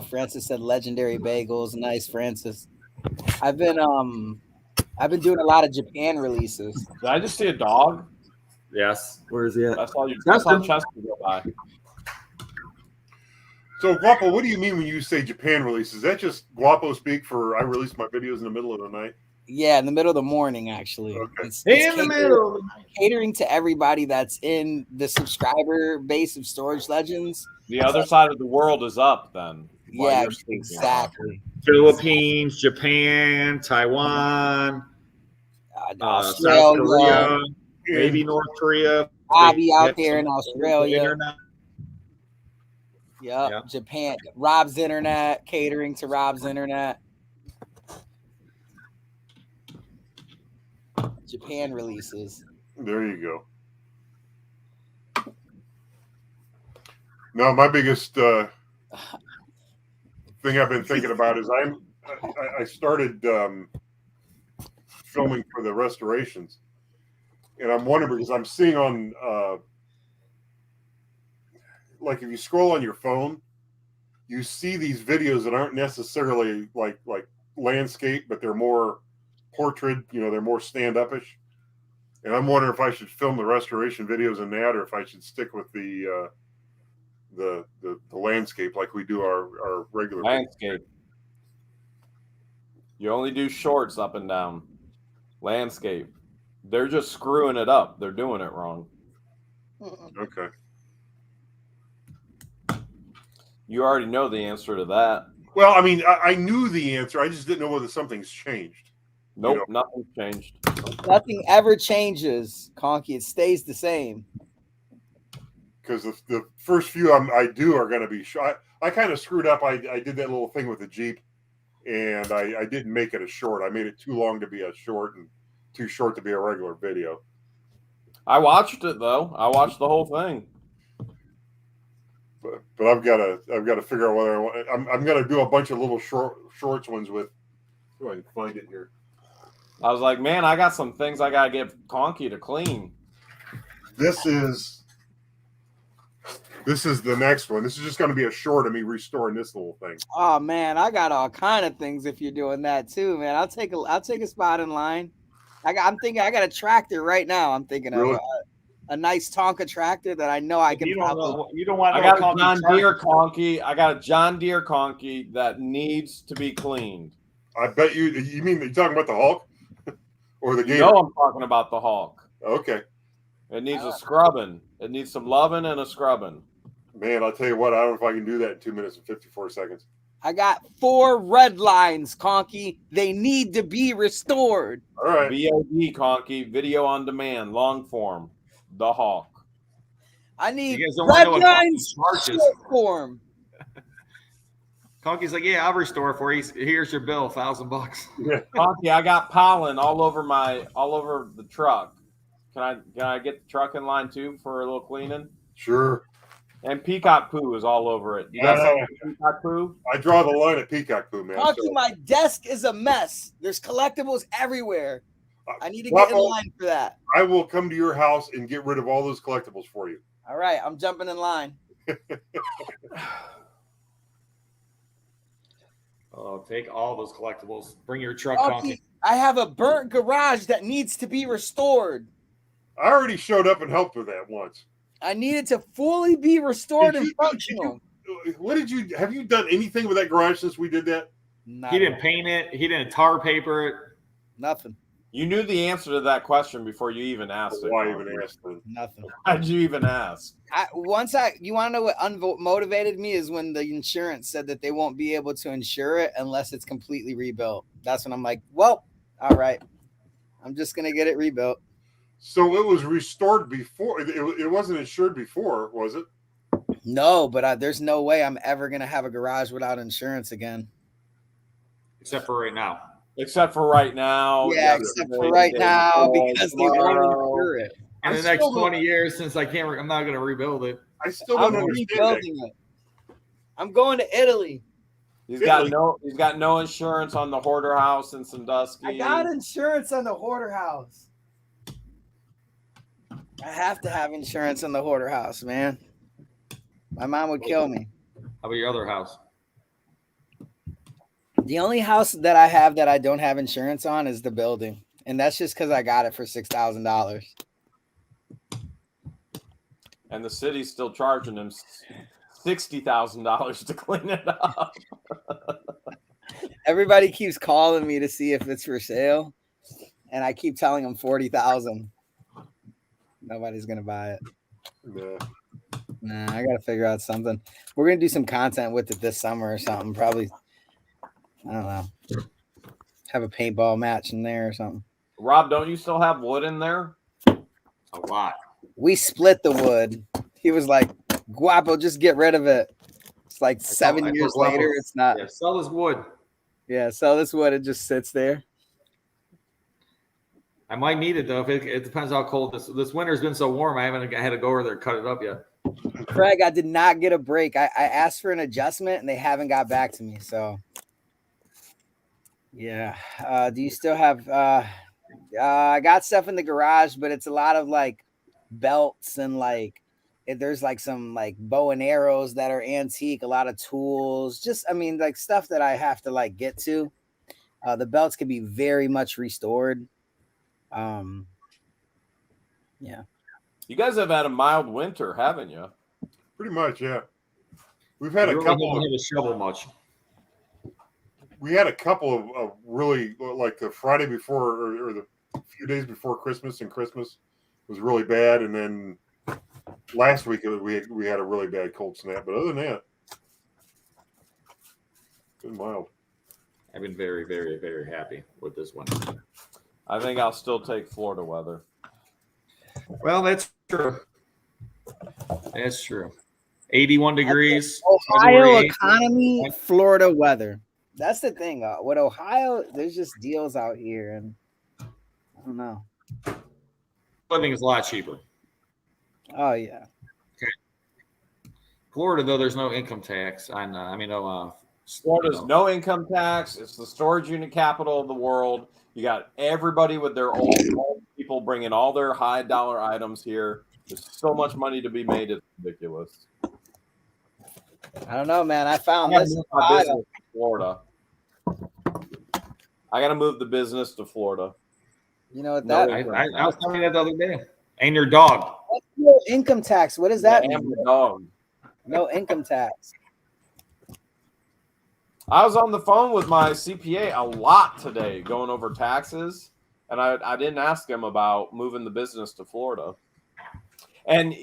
Francis said legendary bagels. Nice, Francis. I've been I've been doing a lot of Japan releases. Did I just see a dog? Yes. Where is he at? I saw Chester go by. So, Guapo, what do you mean when you say Japan release? Is that just Guapo speak for I release my videos in the middle of the night? Yeah, in the middle of the morning, actually. Okay. It's In the middle. catering to everybody that's in the subscriber base of Storage Legends. The other side of the world is up then. while Yeah, you're sleeping. exactly. Philippines, Japan, Taiwan, South Korea, maybe North Korea. Bobby out there in Australia. Internet. Yep. Japan. Rob's Internet, catering to Rob's Internet. Japan releases. There you go. No, my biggest thing I've been thinking about is I started filming for the restorations, and I'm wondering because I'm seeing on like if you scroll on your phone, you see these videos that aren't necessarily like landscape, but they're more portrait. You know, they're more stand-up-ish. And I'm wondering if I should film the restoration videos in that, or if I should stick with the landscape like we do our regular landscape. You only do shorts up and down. Landscape. They're just screwing it up. They're doing it wrong. Okay. You already know the answer to that. Well, I mean, I knew the answer. I just didn't know whether something's changed. Nope, You know? nothing's changed. Nothing ever changes, Conky. It stays the same. Because the first few I do are going to be short. I kind of screwed up. I did that little thing with the Jeep, and I didn't make it a short. I made it too long to be a short and too short to be a regular video. I watched it though. I watched the whole thing. But I've got to figure out whether I want. I'm going to do a bunch of little shorts ones with. See if I can find it here. I was like, man, I got some things I gotta get Conky to clean. This is the next one. This is just going to be a short of me restoring this little thing. Oh man, I got all kind of things if you're doing that too, man. I'll take a spot in line. I'm thinking I got a tractor right now. I'm thinking Really? of a nice Tonka tractor that I know I can. You don't want. I got a John Deere Conky. I got a John Deere Conky that needs to be cleaned. I bet you mean you're talking about the Hulk or the Gator? No, I'm talking about the Hulk. Okay. It needs a scrubbing. It needs some loving and a scrubbing. Man, I'll tell you what, I don't know if I can do that in 2 minutes and 54 seconds. I got 4 red lines, Conky. They need to be restored. All right. VOD Conky, video on demand, long form. The Hawk. I need You guys don't red know what lines charges. short form. Conky's like, yeah, I'll restore for you. Here's your bill, $1,000. Yeah. Conky, I got pollen all over the truck. Can I get the truck in line too for a little cleaning? Sure. And peacock poo is all over it. You got some peacock poo? I draw the line at peacock poo, man. Conky, So, my desk is a mess. There's collectibles everywhere. I need to get in line for that. I will come to your house and get rid of all those collectibles for you. All right, I'm jumping in line. Oh, take all those collectibles. Bring your truck, Conky, Conky. I have a burnt garage that needs to be restored. I already showed up and helped with that once. I need it to fully be restored and functional. Have you done anything with that garage since we did that? He didn't paint it. He didn't tar paper it. Nothing. You knew the answer to that question before you even asked it. Why even ask them? Nothing. How'd you even ask? You want to know what unmotivated me is when the insurance said that they won't be able to insure it unless it's completely rebuilt. That's when I'm like, well, all right, I'm just gonna get it rebuilt. So it was restored before. It wasn't insured before, was it? No, but there's no way I'm ever gonna have a garage without insurance again. Except for right now. Except for right now. Yeah, except for right now because they won't insure it. In the next 20 years, since I'm not going to rebuild it. I still don't I'm understand rebuilding it. I'm going to Italy. He's got no insurance on the hoarder house in Sandusky. I got insurance on the hoarder house. I have to have insurance on the hoarder house, man. My mom would kill me. How about your other house? The only house that I have that I don't have insurance on is the building, and that's just because I got it for $6,000. And the city's still charging him $60,000 to clean it up. Everybody keeps calling me to see if it's for sale, and I keep telling them 40,000. Nobody's gonna buy it. Yeah. Nah, I gotta figure out something. We're gonna do some content with it this summer or something. Probably, I don't know. Have a paintball match in there or something. Rob, don't you still have wood in there? A lot. We split the wood. He was like, "Guapo, just get rid of it." It's like 7 years later. It's not. Yeah, sell this wood. Yeah, sell this wood. It just sits there. I might need it though. If it depends how cold this winter's been so warm. I haven't had to go over there and cut it up yet. Craig, I did not get a break. I asked for an adjustment and they haven't got back to me. So, yeah. Do you still have? I got stuff in the garage, but it's a lot of like belts and like there's like some like bow and arrows that are antique. A lot of tools. Just like stuff that I have to like get to. The belts can be very much restored. Yeah. You guys have had a mild winter, haven't you? Pretty much, yeah. We've had We a really couple. haven't had to shovel much. We had a couple of really like the Friday before or the few days before Christmas, and Christmas was really bad, and then last week we had a really bad cold snap. But other than that, it's been mild. I've been very, very, very happy with this one. I think I'll still take Florida weather. Well, that's true. That's true. 81 degrees. Ohio February 8th. economy, Florida weather. That's the thing. With Ohio, there's just deals out here, and I don't know. Living is a lot cheaper. Oh yeah. Florida, though, there's no income tax on. Florida's no income tax. It's the storage unit capital of the world. You got everybody with their old people bringing all their high dollar items here. There's so much money to be made. It's ridiculous. I don't know, man. I found I this. move my business to Florida. I got to move the business to Florida. You know what No, that? I was telling you that the other day. And your dog. What's no income tax? What does that I mean? am the dog. No income tax. I was on the phone with my CPA a lot today going over taxes, and I didn't ask him about moving the business to Florida. And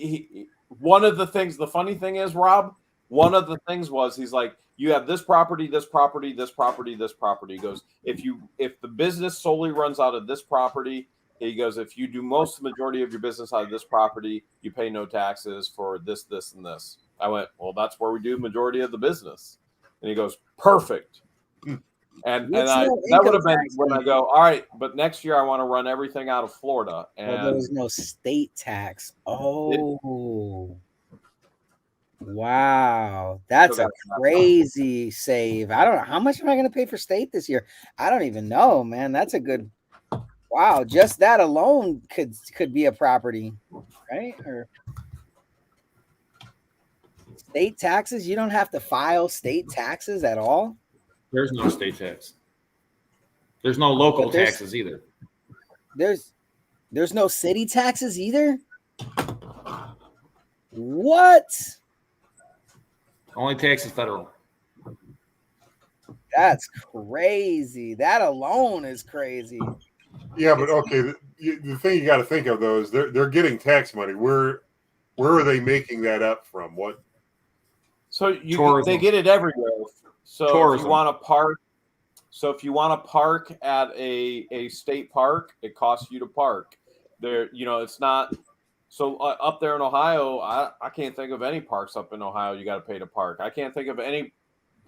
one of the things, the funny thing is, Rob, one of the things was he's like, you have this property, this property, this property, this property. He goes, if the business solely runs out of this property, he goes, if you do most of the majority of your business out of this property, you pay no taxes for this, this, and this. I went, well, that's where we do majority of the business. And he goes, perfect. And that would have been when I go, all right, but next year I want to run everything out of Florida. And there was no state tax. Oh, wow. That's a crazy save. I don't know. How much am I going to pay for state this year? I don't even know, man. That's a good, wow. Just that alone could be a property, right? Or state taxes? You don't have to file state taxes at all? There's no state tax. There's no local taxes either. There's no city taxes either? What? Only tax is federal. That's crazy. That alone is crazy. Yeah, but okay. The thing you got to think of though is they're getting tax money. Where are they making that up from? What? So they get it everywhere. So Tourism. if you want to park at a state park, it costs you to park there. It's not. So up there in Ohio, I can't think of any parks up in Ohio you got to pay to park. I can't think of any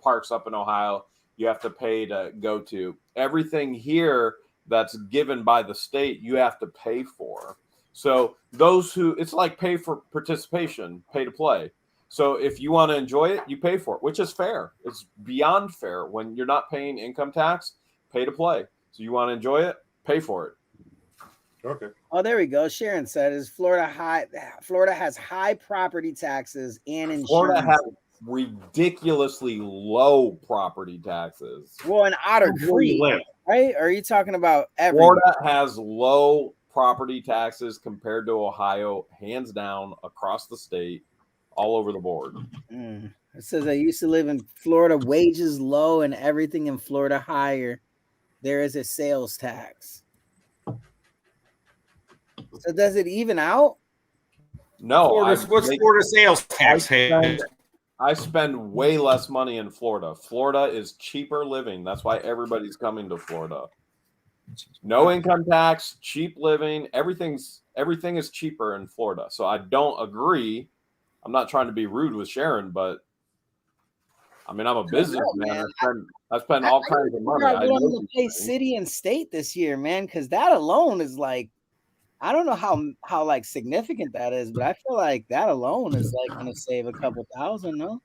parks up in Ohio you have to pay to go to. Everything here that's given by the state, you have to pay for. So it's like pay for participation, pay to play. So if you want to enjoy it, you pay for it, which is fair. It's beyond fair. When you're not paying income tax, pay to play. So you want to enjoy it, pay for it. Okay. Oh, there we go. Sharon said, "Is Florida high? Florida has high property taxes and insurance." Florida has ridiculously low property taxes. Well, in Otter Creek, right? Or are you talking about Florida has low property taxes compared to Ohio, hands down, across the state, all over the board. It says I used to live in Florida, wages low and everything in Florida higher. There is a sales tax. So does it even out? No. What's Florida sales tax? I spend way less money in Florida. Florida is cheaper living. That's why everybody's coming to Florida. No income tax, cheap living. Everything is cheaper in Florida. So I don't agree. I'm not trying to be rude with Sharon, but I mean, I'm a businessman. I spend all kinds of money. I want to pay city and state this year, man, because that alone is like, I don't know how like significant that is, but I feel like that alone is like going to save a couple thousand, no?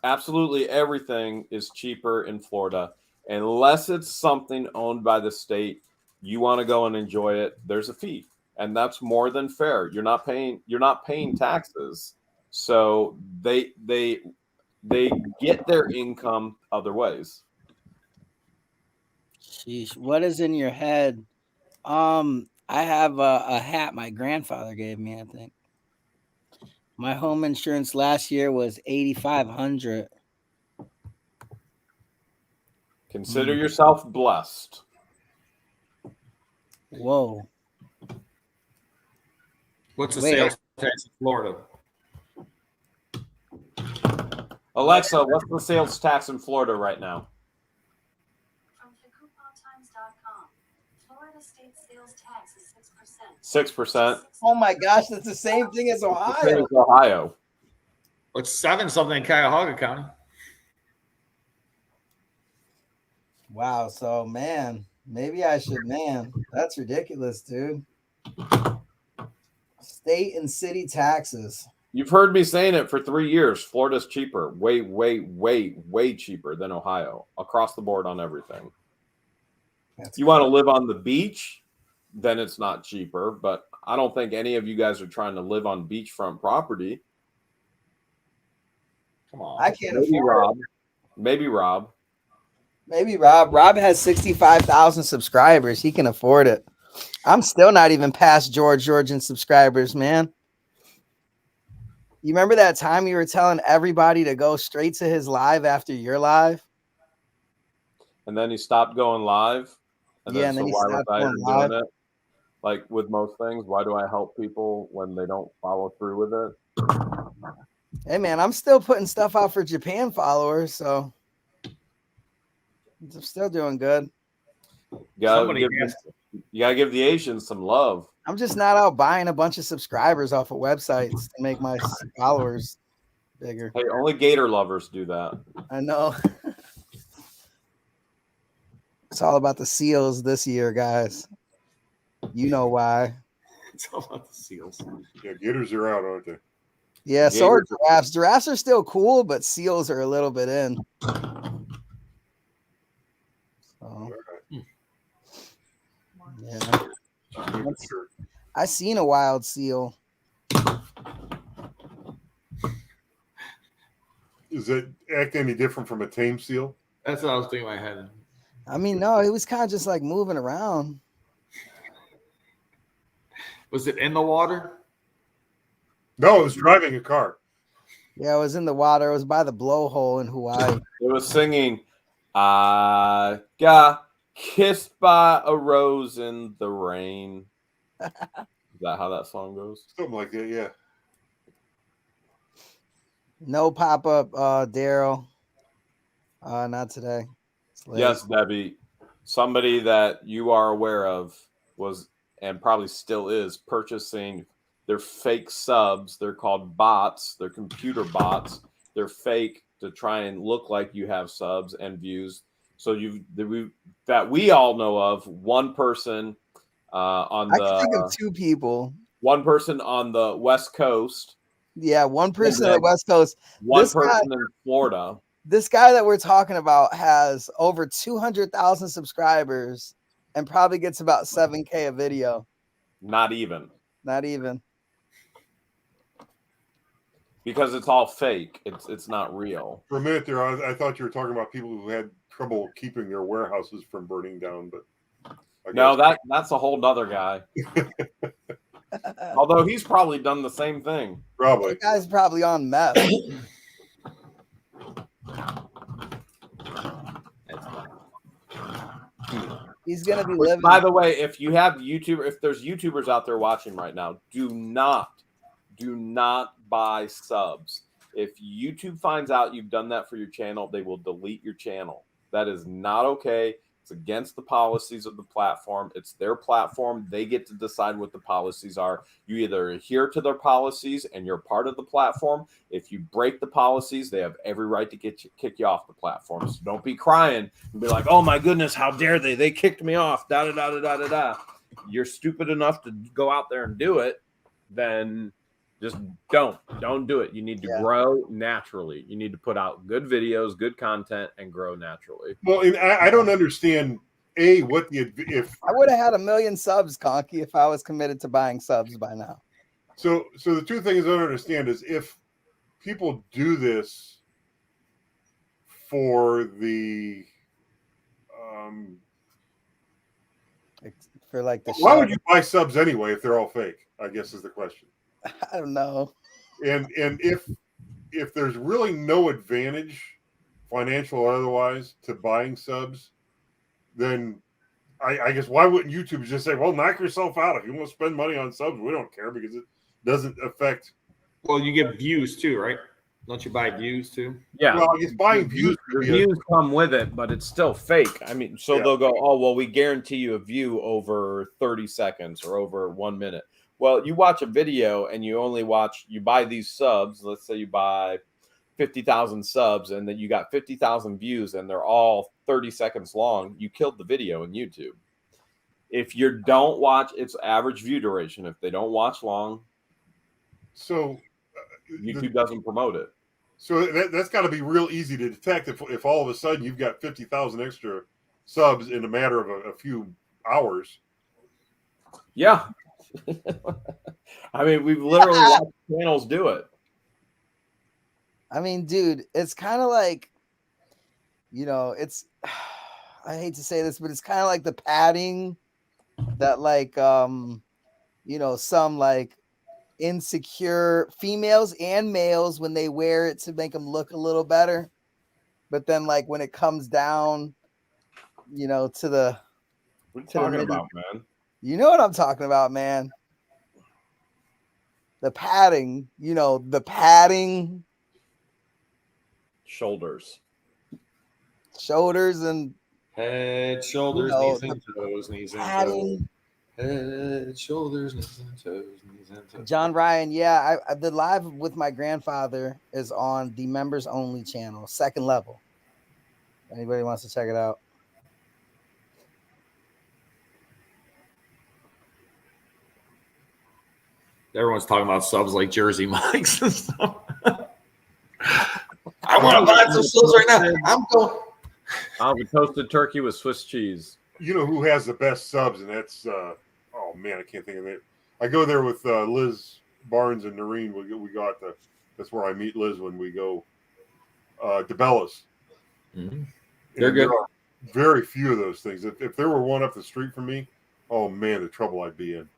Absolutely everything is cheaper in Florida. Unless it's something owned by the state, you want to go and enjoy it, there's a fee. And that's more than fair. You're not paying taxes. So they get their income other ways. Sheesh. What is in your head? I have a hat my grandfather gave me, I think. My home insurance last year was $8,500. Consider yourself blessed. Whoa. What's the sales tax in Florida? Alexa, what's the sales tax in Florida right now? From TheCouponTimes.com, Florida state sales tax is 6%. Oh my gosh, that's the same thing as Ohio. Same as Ohio. It's 7-something in Cuyahoga County. Wow. So, man, maybe I should, that's ridiculous, dude. State and city taxes. You've heard me saying it for 3 years. Florida's cheaper. Way, way, way, way cheaper than Ohio. Across the board on everything. You want to live on the beach, then it's not cheaper. But I don't think any of you guys are trying to live on beachfront property. Come on. I can't Maybe afford Rob. it. Maybe Rob. Maybe Rob. Rob has 65,000 subscribers. He can afford it. I'm still not even past George in subscribers, man. You remember that time you were telling everybody to go straight to his live after your live? And then he stopped going live. And then he why was stopped I going even live. doing it? Like with most things, why do I help people when they don't follow through with it? Hey, man, I'm still putting stuff out for Japan followers, so I'm still doing good. You gotta give the Asians some love. I'm just not out buying a bunch of subscribers off of websites to make my followers bigger. Hey, only Gator lovers do that. I know. It's all about the seals this year, guys. You know why. It's all about the seals. Yeah, gators are out, aren't they? Yeah, so are giraffes. Giraffes are still cool, but seals are a little bit in. So, yeah. I seen a wild seal. Does it act any different from a tame seal? That's what I was thinking in my head. I mean, no, it was kind of just like moving around. Was it in the water? No, it was driving a car. Yeah, it was in the water. It was by the blowhole in Hawaii. It was singing, I got kissed by a rose in the rain. Is that how that song goes? Something like that, yeah. No pop-up, Daryl. Not today. Yes, Debbie. Somebody that you are aware of was, and probably still is, purchasing their fake subs. They're called bots. They're computer bots. They're fake to try and look like you have subs and views. So that we all know of, one person I can think of two people. One person on the West Coast. Yeah, one person on the West Coast. One person in Florida. This guy that we're talking about has over 200,000 subscribers and probably gets about 7K a video. Not even. Not even. because it's all fake. It's not real. For a minute there, I thought you were talking about people who had trouble keeping their warehouses from burning down, but no, that's a whole nother guy. Although he's probably done the same thing. Probably. That guy's probably on meth. He's gonna be living. By the way, if there's YouTubers out there watching right now, do not buy subs. If YouTube finds out you've done that for your channel, they will delete your channel. That is not okay. It's against the policies of the platform. It's their platform. They get to decide what the policies are. You either adhere to their policies and you're part of the platform. If you break the policies, they have every right to kick you off the platform. So don't be crying and be like, oh my goodness, how dare they? They kicked me off. Da da da da da da da. You're stupid enough to go out there and do it, then just don't do it. You need to grow naturally. You need to put out good videos, good content, and grow naturally. Well, and I don't understand if I would have had 1 million subs, Conky, if I was committed to buying subs by now. So the two things I don't understand is if people do this for the for like the why would you buy subs anyway if they're all fake? I guess is the question. I don't know. And if there's really no advantage, financial or otherwise, to buying subs, then I guess why wouldn't YouTube just say, well, knock yourself out. If you want to spend money on subs, we don't care because it doesn't affect. Well, you get views too, right? Don't you buy views too? Yeah. Well, I guess buying views. Views come with it, but it's still fake. I mean, so they'll go, oh, well, we guarantee you a view over 30 seconds or over 1 minute. Well, you watch a video and you buy these subs. Let's say you buy 50,000 subs and then you got 50,000 views and they're all 30 seconds long. You killed the video in YouTube. If you don't watch its average view duration, if they don't watch long, so YouTube doesn't promote it. So that's got to be real easy to detect if all of a sudden you've got 50,000 extra subs in a matter of a few hours. Yeah. I mean, we've literally watched channels do it. I mean, dude, it's kind of like, it's, I hate to say this, but it's kind of like the padding that some like insecure females and males when they wear it to make them look a little better. But then like when it comes down, to the, what are you talking about, man? You know what I'm talking about, man. The padding, the padding. Shoulders and head, shoulders, knees and toes, knees and toes. Head, shoulders, knees and toes, knees and toes. John Ryan, yeah, I the live with my grandfather is on the members only channel, second level. Anybody wants to check it out? Everyone's talking about subs like Jersey Mike's and stuff. I want to buy some subs right now. I'm going. The toasted turkey with Swiss cheese. You know who has the best subs, and that's oh man, I can't think of it. I go there with Liz Barnes and Noreen. We got that's where I meet Liz when we go. DeBellas. Mm-hmm. They're good. There are very few of those things. If there were one up the street from me, oh man, the trouble I'd be in.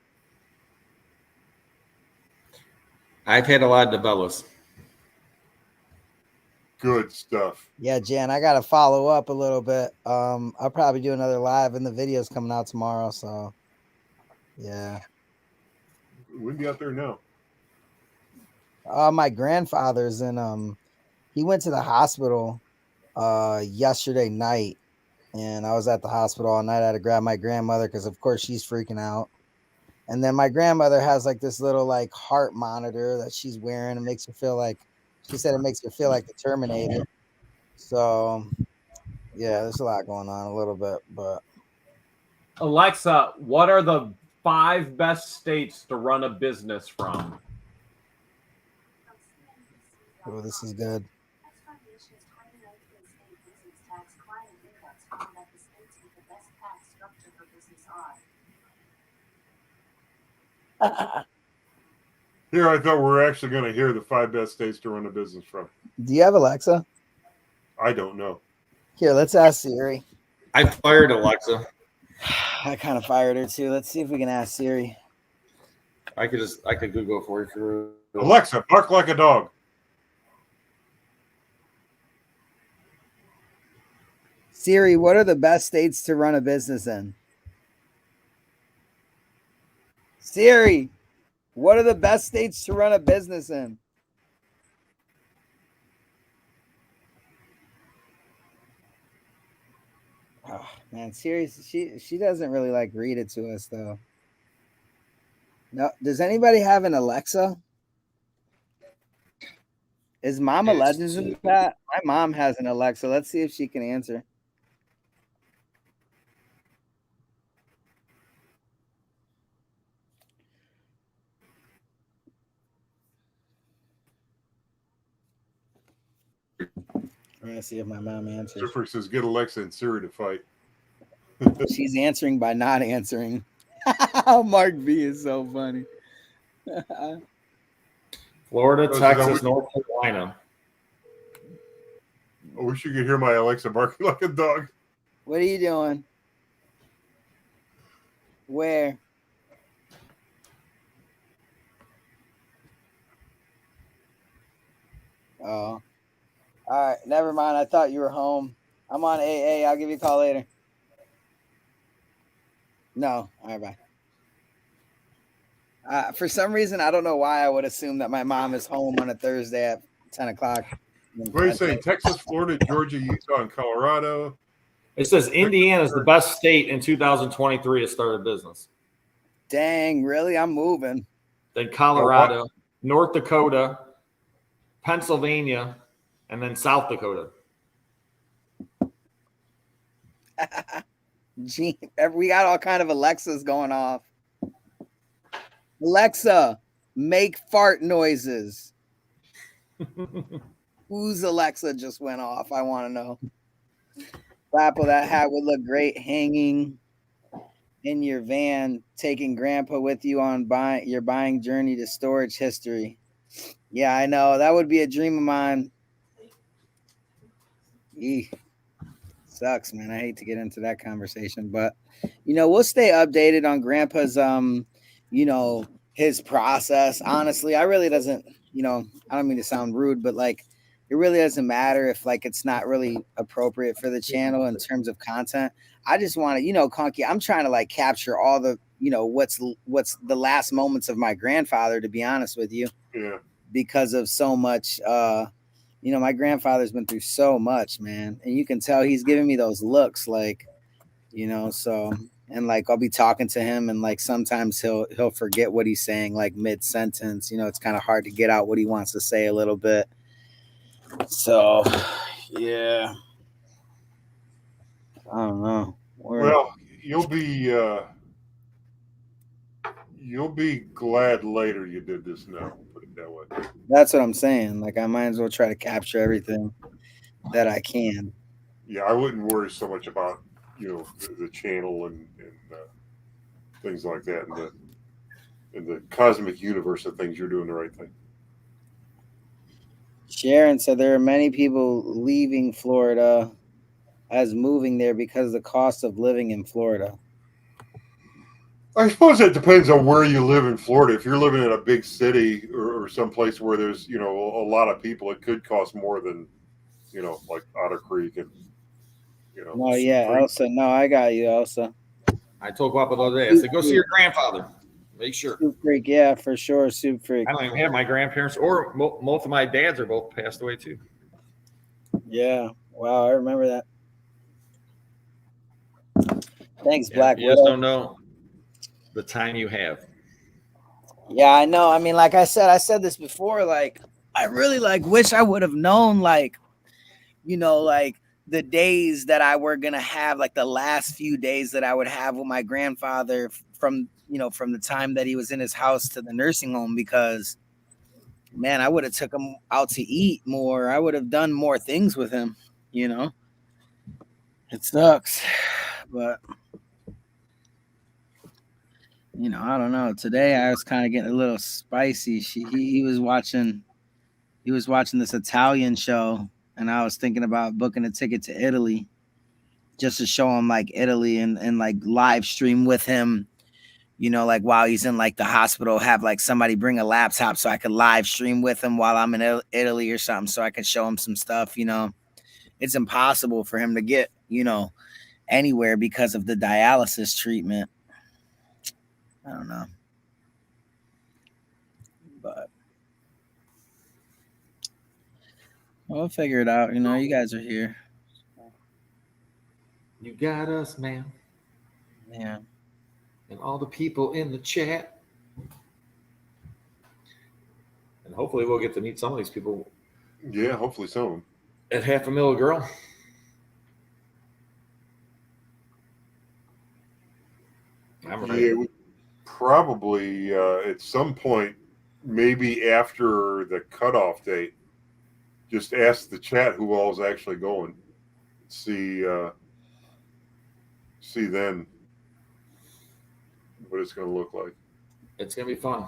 I've had a lot of DeBellas. Good stuff. Yeah, Jan, I gotta follow up a little bit. I'll probably do another live, and the video's coming out tomorrow. So, yeah. We'll be out there now. My grandfather's in. He went to the hospital yesterday night, and I was at the hospital all night. I had to grab my grandmother because, of course, she's freaking out. And then my grandmother has like this little like heart monitor that she's wearing. It makes her feel like, she said it makes her feel like the Terminator. So yeah, there's a lot going on a little bit, but Alexa, what are the 5 best states to run a business from? oh, this is good. Here, I thought we were actually going to hear the 5 best states to run a business from. Do you have Alexa? I don't know. Here, let's ask Siri. I fired Alexa. I kind of fired her too. Let's see if we can ask Siri. I could Google for you. Alexa, bark like a dog. Siri, what are the best states to run a business in? Siri, what are the best states to run a business in? Oh, man, Siri, she doesn't really like read it to us though. No, does anybody have an Alexa? Is Mama Legends in the chat? My mom has an Alexa. Let's see if she can answer. I'm gonna see if my mom answers. Surfer says, "Get Alexa and Siri to fight." She's answering by not answering. Mark V is so funny. Florida, Texas, North Carolina. I wish you could hear my Alexa barking like a dog. What are you doing? Where? Oh. All right, never mind. I thought you were home. I'm on AA. I'll give you a call later. No. All right, bye. For some reason, I don't know why I would assume that my mom is home on a Thursday at 10 o'clock. What are you saying? Texas, Florida, Georgia, Utah, and Colorado. It says Indiana is the best state in 2023 to start a business. Dang, really? I'm moving. Then Colorado, North Dakota, Pennsylvania, and then South Dakota. Gee, we got all kind of Alexas going off. Alexa, make fart noises. Whose Alexa just went off? I want to know. Guapo, that hat would look great hanging in your van, taking Grandpa with you on your buying journey to storage history. Yeah, I know. That would be a dream of mine. Eek. Sucks, man. I hate to get into that conversation, but we'll stay updated on Grandpa's his process. Honestly, I really doesn't, I don't mean to sound rude, but like it really doesn't matter if like it's not really appropriate for the channel in terms of content. I just want to, Conky, I'm trying to like capture all the, what's the last moments of my grandfather, to be honest with you. Yeah. Because of so much my grandfather's been through so much, man. And you can tell he's giving me those looks like, so, and like, I'll be talking to him and like, sometimes he'll forget what he's saying, like mid sentence, it's kind of hard to get out what he wants to say a little bit. So, yeah, I don't know. Well, you'll be glad later you did this now. Put it that way. That's what I'm saying. Like, I might as well try to capture everything that I can. Yeah, I wouldn't worry so much about the channel and things like that, and the cosmic universe of things. You're doing the right thing. Sharon said there are many people leaving Florida as moving there because of the cost of living in Florida. I suppose it depends on where you live in Florida. If you're living in a big city or someplace where there's, a lot of people, it could cost more than, like Otter Creek and, Oh, yeah, Elsa. No, I got you, Elsa. I told Guapo the other day, I said, go see your grandfather. Make sure. Soup Freak, yeah, for sure. Soup Freak. I don't even have my grandparents, or most of my dads are both passed away too. Yeah. Wow, I remember that. Thanks, Black You just don't know the time you have. Yeah, I know. I mean, like I said this before, like I really like wish I would have known, like, like the days that I were gonna have, like the last few days that I would have with my grandfather from the time that he was in his house to the nursing home, because man, I would have took him out to eat more. I would have done more things with him, It sucks, but I don't know. Today I was kind of getting a little spicy. He was watching this Italian show, and I was thinking about booking a ticket to Italy just to show him like Italy and like live stream with him, like while he's in like the hospital, have like somebody bring a laptop so I could live stream with him while I'm in Italy or something, so I could show him some stuff. It's impossible for him to get, anywhere because of the dialysis treatment. I don't know. But we'll figure it out. You guys are here. You got us, man. Yeah. And all the people in the chat. And hopefully we'll get to meet some of these people. Yeah, hopefully so. At $500,000 girl. I'm ready. Yeah, we probably at some point, maybe after the cutoff date, just ask the chat who all is actually going. See then what it's going to look like. It's going to be fun.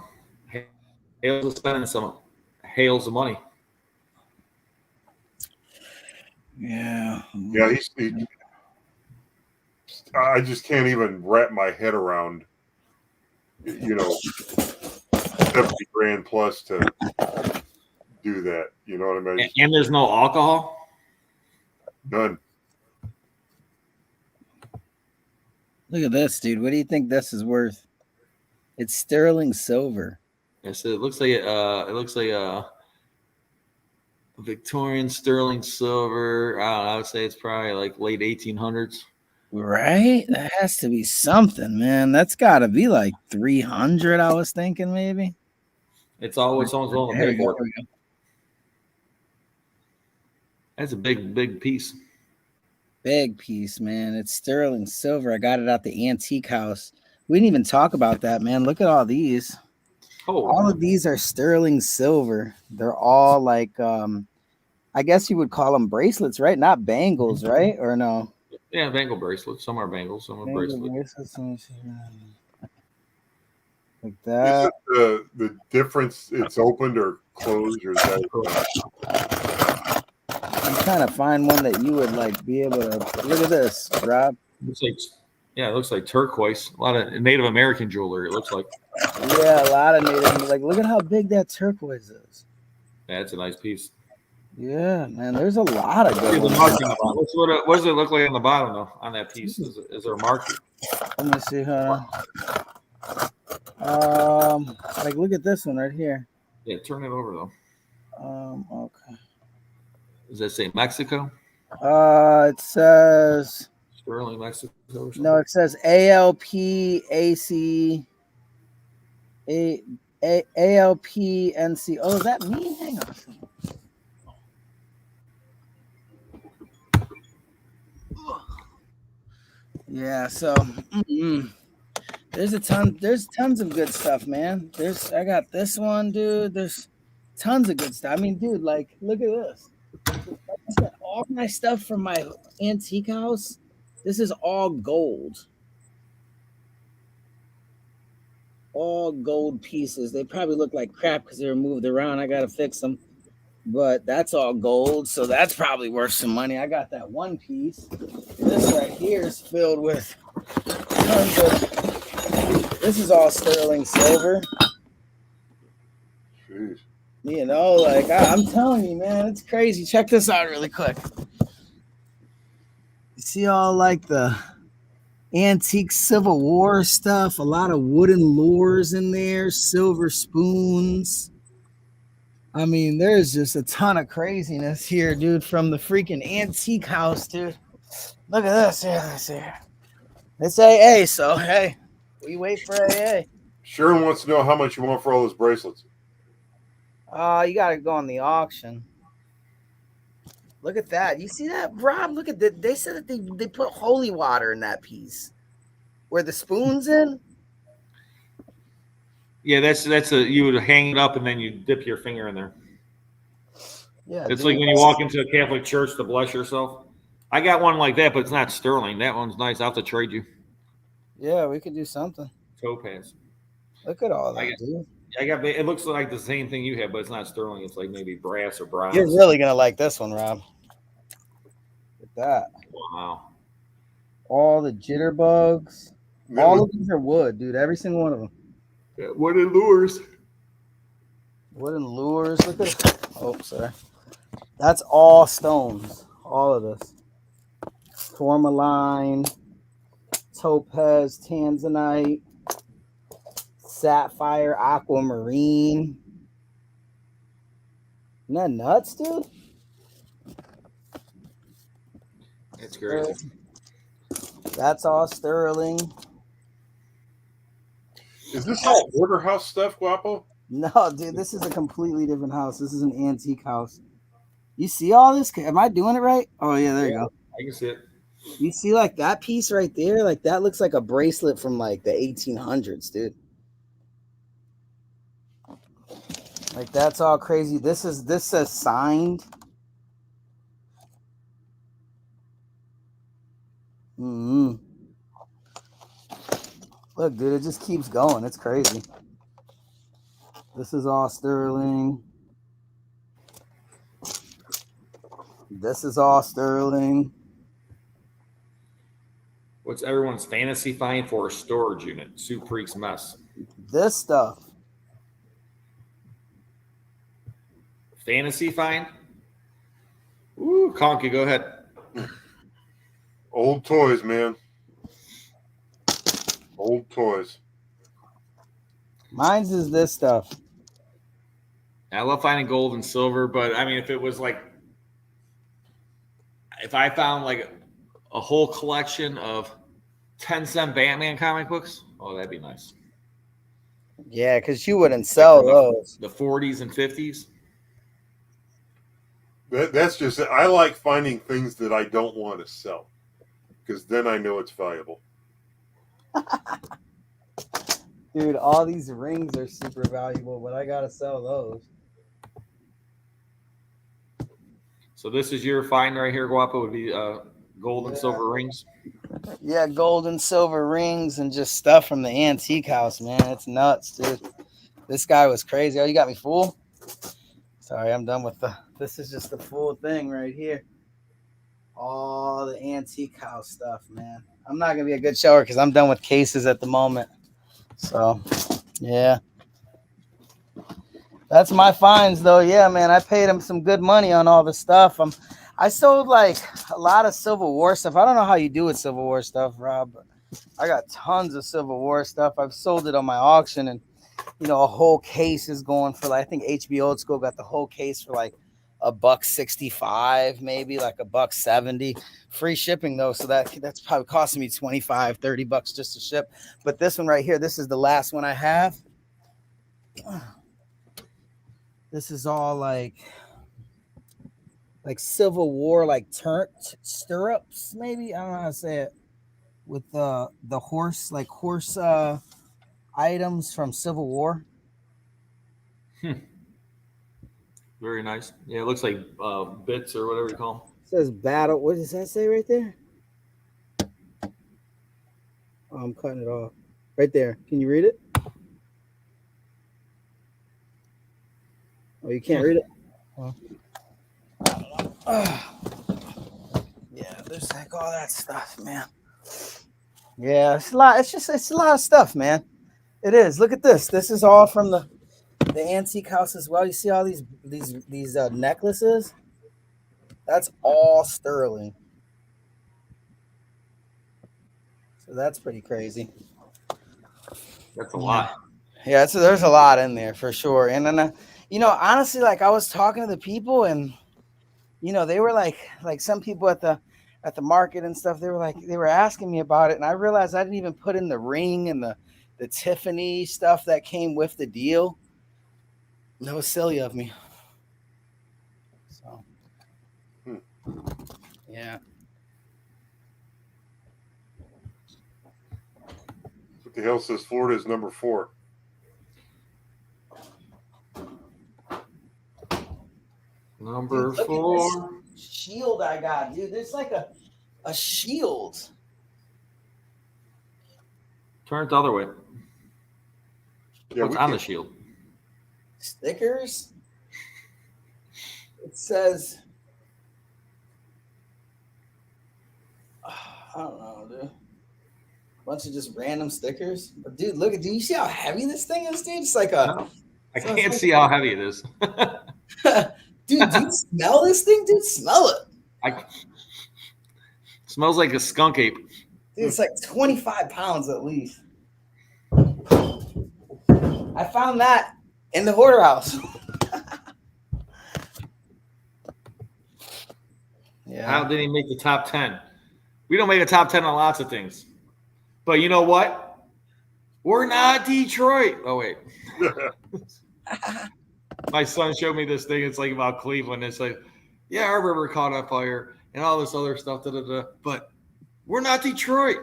Hales is spending some Hales of money. Yeah. Yeah, I just can't even wrap my head around, 70 grand plus to do that. You know what I mean? And there's no alcohol? None. Look at this, dude. What do you think this is worth? It's sterling silver. Yes, it looks like a Victorian sterling silver. I don't know, I would say it's probably like late 1800s. Right? That has to be something, man. That's got to be like 300, I was thinking maybe. It's all what someone's willing to pay for it. That's a big piece. Big piece, man. It's sterling silver. I got it at the antique house. We didn't even talk about that, man. Look at all these. Oh, all of these are sterling silver. They're all like, I guess you would call them bracelets, right? Not bangles, right? Or no? Yeah, bangle bracelets. Some are bangles, some are bracelets. Like that. Is it the difference? It's opened or closed, or is that? I'm trying to find one that you would like be able to look at this, Rob. It looks like turquoise. A lot of Native American jewelry. It looks like. Yeah, a lot of Native. Like, look at how big that turquoise is. That's a nice piece. Yeah, man. There's a lot of good ones. What does it look like on the bottom though? On that piece, is there a mark? Let me see. Like look at this one right here. Yeah, turn it over though. Okay. Does that say Mexico? It says Sterling, Mexico. Or something? No, it says ALPAC ALPNC. Oh, is that me? Hang on. Yeah, so there's tons of good stuff, man. I got this one, dude. There's tons of good stuff. I mean, dude, like, look at this. All my stuff from my antique house, this is all gold. All gold pieces. They probably look like crap because they were moved around. I gotta fix them. But that's all gold, so that's probably worth some money. I got that one piece. This right here is filled with tons of. This is all sterling silver. Jeez. Like I'm telling you, man, it's crazy. Check this out really quick. You see all like the antique Civil War stuff, a lot of wooden lures in there, silver spoons. I mean, there's just a ton of craziness here, dude, from the freaking antique house, dude. Look at this. Yeah, let's see. It's AA, so hey, we wait for AA. Sharon wants to know how much you want for all those bracelets. You gotta go on the auction. Look at that. You see that, Rob? Look at that. They said that they put holy water in that piece. Where the spoon's in? Yeah, you would hang it up and then you dip your finger in there. Yeah, it's like when you walk into a Catholic church to bless yourself. I got one like that, but it's not sterling. That one's nice. I'll have to trade you. Yeah, we could do something. Topaz. Look at all that, dude. I got. It looks like the same thing you have, but it's not sterling. It's like maybe brass or bronze. You're really gonna like this one, Rob. Look at that. Wow. All the jitterbugs. All of these are wood, dude. Every single one of them. Yeah, wooden lures. Wooden lures. Look at. Oh, sorry. That's all stones. All of this. Tourmaline, topaz, tanzanite, sapphire, aquamarine. Isn't that nuts, dude? It's crazy. That's all sterling. Is this all order house stuff, Guapo? No, dude, this is a completely different house. This is an antique house. You see all this? Am I doing it right? Oh, yeah, there you go. I can see it. You see, like, that piece right there? Like, that looks like a bracelet from, like, the 1800s, dude. Like, that's all crazy. This says signed. Mm-hmm. Look, dude, it just keeps going. It's crazy. This is all sterling. This is all sterling. What's everyone's fantasy find for a storage unit? Soup Freak's mess. This stuff. Fantasy find? Ooh, Conky, go ahead. Old toys, man. Old toys. Mine's is this stuff. I love finding gold and silver, but I mean, if it was like, if I found like a whole collection of 10-cent Batman comic books, oh, that'd be nice. Yeah, because you wouldn't sell those. The 40s and 50s. That's just it. I like finding things that I don't want to sell because then I know it's valuable. Dude, all these rings are super valuable, but I gotta sell those. So this is your find right here, Guapo, would be gold and silver rings. Yeah, gold and silver rings and just stuff from the antique house, man. It's nuts, dude. This guy was crazy. Oh, you got me fool? Sorry, I'm done with this is just the full thing right here. All the antique house stuff, man. I'm not gonna be a good shower because I'm done with cases at the moment. So, yeah. That's my finds, though. Yeah, man, I paid him some good money on all the stuff. I sold like a lot of Civil War stuff. I don't know how you do with Civil War stuff, Rob, but I got tons of Civil War stuff. I've sold it on my auction, and you know, a whole case is going for like, I think HB Old School got the whole case for like $1.65, maybe like $1.70. Free shipping though, so that's probably costing me $25-30 just to ship. But this one right here, this is the last one I have. This is all like Civil War, like stirrups, maybe. I don't know how to say it. With the horse, like horse items from Civil War. Very nice. Yeah, it looks like bits or whatever you call them. It says battle. What does that say right there? Oh, I'm cutting it off. Right there. Can you read it? Oh, you can't read it? Yeah, there's like all that stuff, man. Yeah, it's a lot. It's a lot of stuff, man. It is. Look at this. This is all from the antique house as well. You see all these necklaces? That's all sterling. So that's pretty crazy. That's a lot. Yeah, there's a lot in there for sure. And then, you know, honestly, like I was talking to the people, and you know, they were like some people at the market and stuff. They were asking me about it, and I realized I didn't even put in the ring and the Tiffany stuff that came with the deal. That was silly of me. So, yeah. What the hell says Florida is number 4? Number Dude, 4. Shield I got, dude. There's like a shield. Turn it the other way. Yeah, What's on the shield? Stickers. It says, I don't know, dude. Bunch of just random stickers. But dude, look at, do you see how heavy this thing is, dude? It's like a. No, I can't see how heavy it is. Dude, do you smell this thing, dude? Smell it. Smells like a skunk ape. Dude, it's like 25 pounds at least. I found that in the hoarder house. Yeah. How did he make the top 10? We don't make a top 10 on lots of things. But you know what? We're not Detroit. Oh, wait. My son showed me this thing. It's like about Cleveland. It's like, yeah, our river caught on fire and all this other stuff. But we're not Detroit.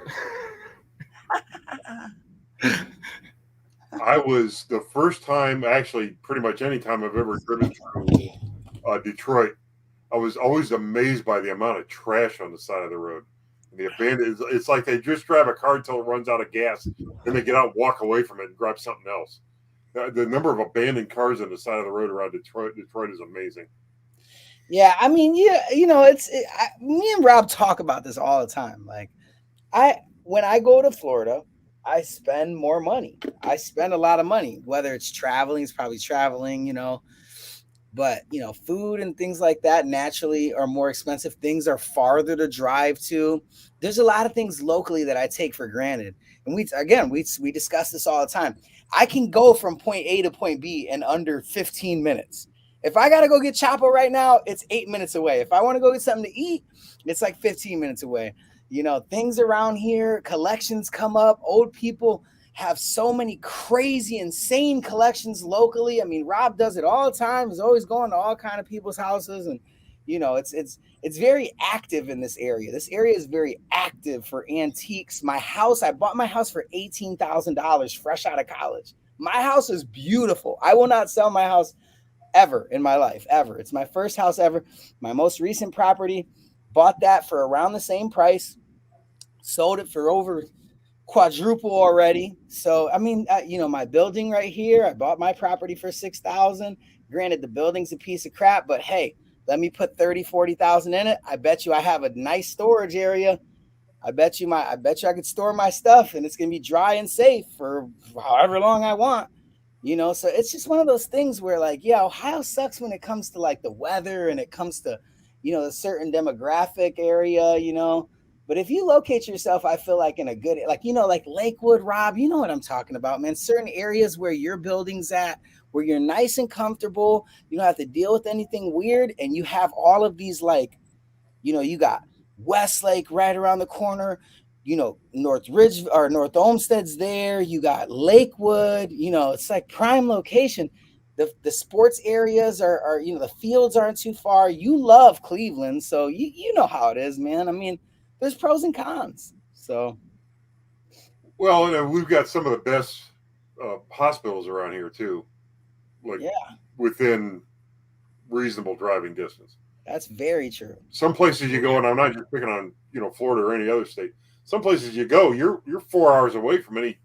I was the first time, actually, pretty much any time I've ever driven through Detroit, I was always amazed by the amount of trash on the side of the road. And the abandoned, it's like they just drive a car until it runs out of gas, then they get out and walk away from it and grab something else. The number of abandoned cars on the side of the road around Detroit is amazing. Yeah, I mean, yeah, you know, me and Rob talk about this all the time. Like, when I go to Florida, I spend more money. I spend a lot of money, whether it's traveling, it's probably traveling, you know, but, you know, food and things like that naturally are more expensive. Things are farther to drive to. There's a lot of things locally that I take for granted. And we discuss this all the time. I can go from point A to point B in under 15 minutes. If I got to go get Chapo right now, it's 8 minutes away. If I want to go get something to eat, it's like 15 minutes away. You know, things around here, collections come up. Old people have so many crazy, insane collections locally. I mean, Rob does it all the time. He's always going to all kind of people's houses. And, you know, it's very active in this area. This area is very active for antiques. I bought my house for $18,000 fresh out of college. My house is beautiful. I will not sell my house ever in my life, ever. It's my first house ever. My most recent property, bought that for around the same price, sold it for over quadruple already. So, I mean, you know, my building right here, I bought my property for $6,000. Granted, the building's a piece of crap, but hey, let me put 30, 40,000 in it. I bet you I have a nice storage area. I bet you I could store my stuff and it's going to be dry and safe for however long I want. You know, so it's just one of those things where, like, yeah, Ohio sucks when it comes to like the weather and it comes to, you know, a certain demographic area, you know. But if you locate yourself, I feel like in a good, like, you know, like Lakewood, Rob, you know what I'm talking about, man. Certain areas where your building's at, where you're nice and comfortable, you don't have to deal with anything weird, and you have all of these, like, you know, you got Westlake right around the corner. You know, North Ridge or North Olmsted's there. You got Lakewood. You know, it's like prime location. The sports areas are, you know, the fields aren't too far. You love Cleveland, so you know how it is, man. I mean, there's pros and cons. So, well, and we've got some of the best hospitals around here too, like within reasonable driving distance. That's very true. Some places you go, and I'm not just picking on, you know, Florida or any other state. Some places you go, you're 4 hours away from any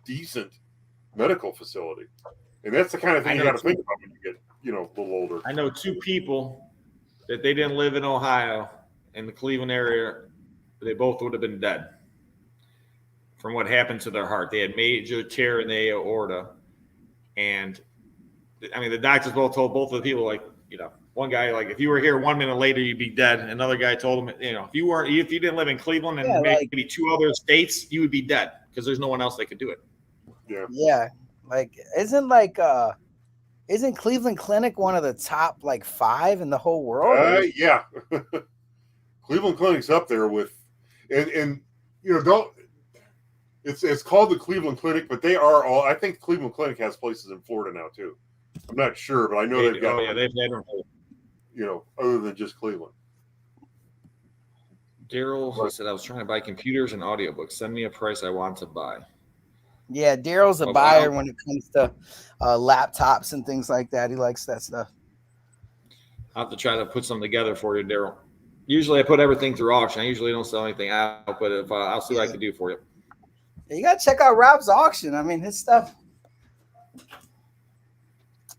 decent medical facility, and that's the kind of thing you got to think about when you get, you know, a little older. I know two people that they didn't live in Ohio in the Cleveland area. They both would have been dead from what happened to their heart. They had major tear in the aorta, and I mean, the doctors both told both of the people, like, you know, one guy, like, if you were here 1 minute later, you'd be dead. Another guy told him, you know, if you didn't live in Cleveland and maybe two other states, you would be dead because there's no one else that could do it. Yeah. Like, isn't Cleveland Clinic one of the top, like, 5 in the whole world? Yeah. Cleveland Clinic's up there with, and you know, it's called the Cleveland Clinic, but they are all, I think Cleveland Clinic has places in Florida now too. I'm not sure, but I know they've got, they've had them. You know, other than just Cleveland. Daryl said, I was trying to buy computers and audiobooks. Send me a price I want to buy. Yeah, Daryl's a buyer when it comes to laptops and things like that. He likes that stuff. I'll have to try to put something together for you, Daryl. Usually I put everything through auction. I usually don't sell anything out, but if I'll see what I can do for you. You got to check out Rob's auction. I mean, his stuff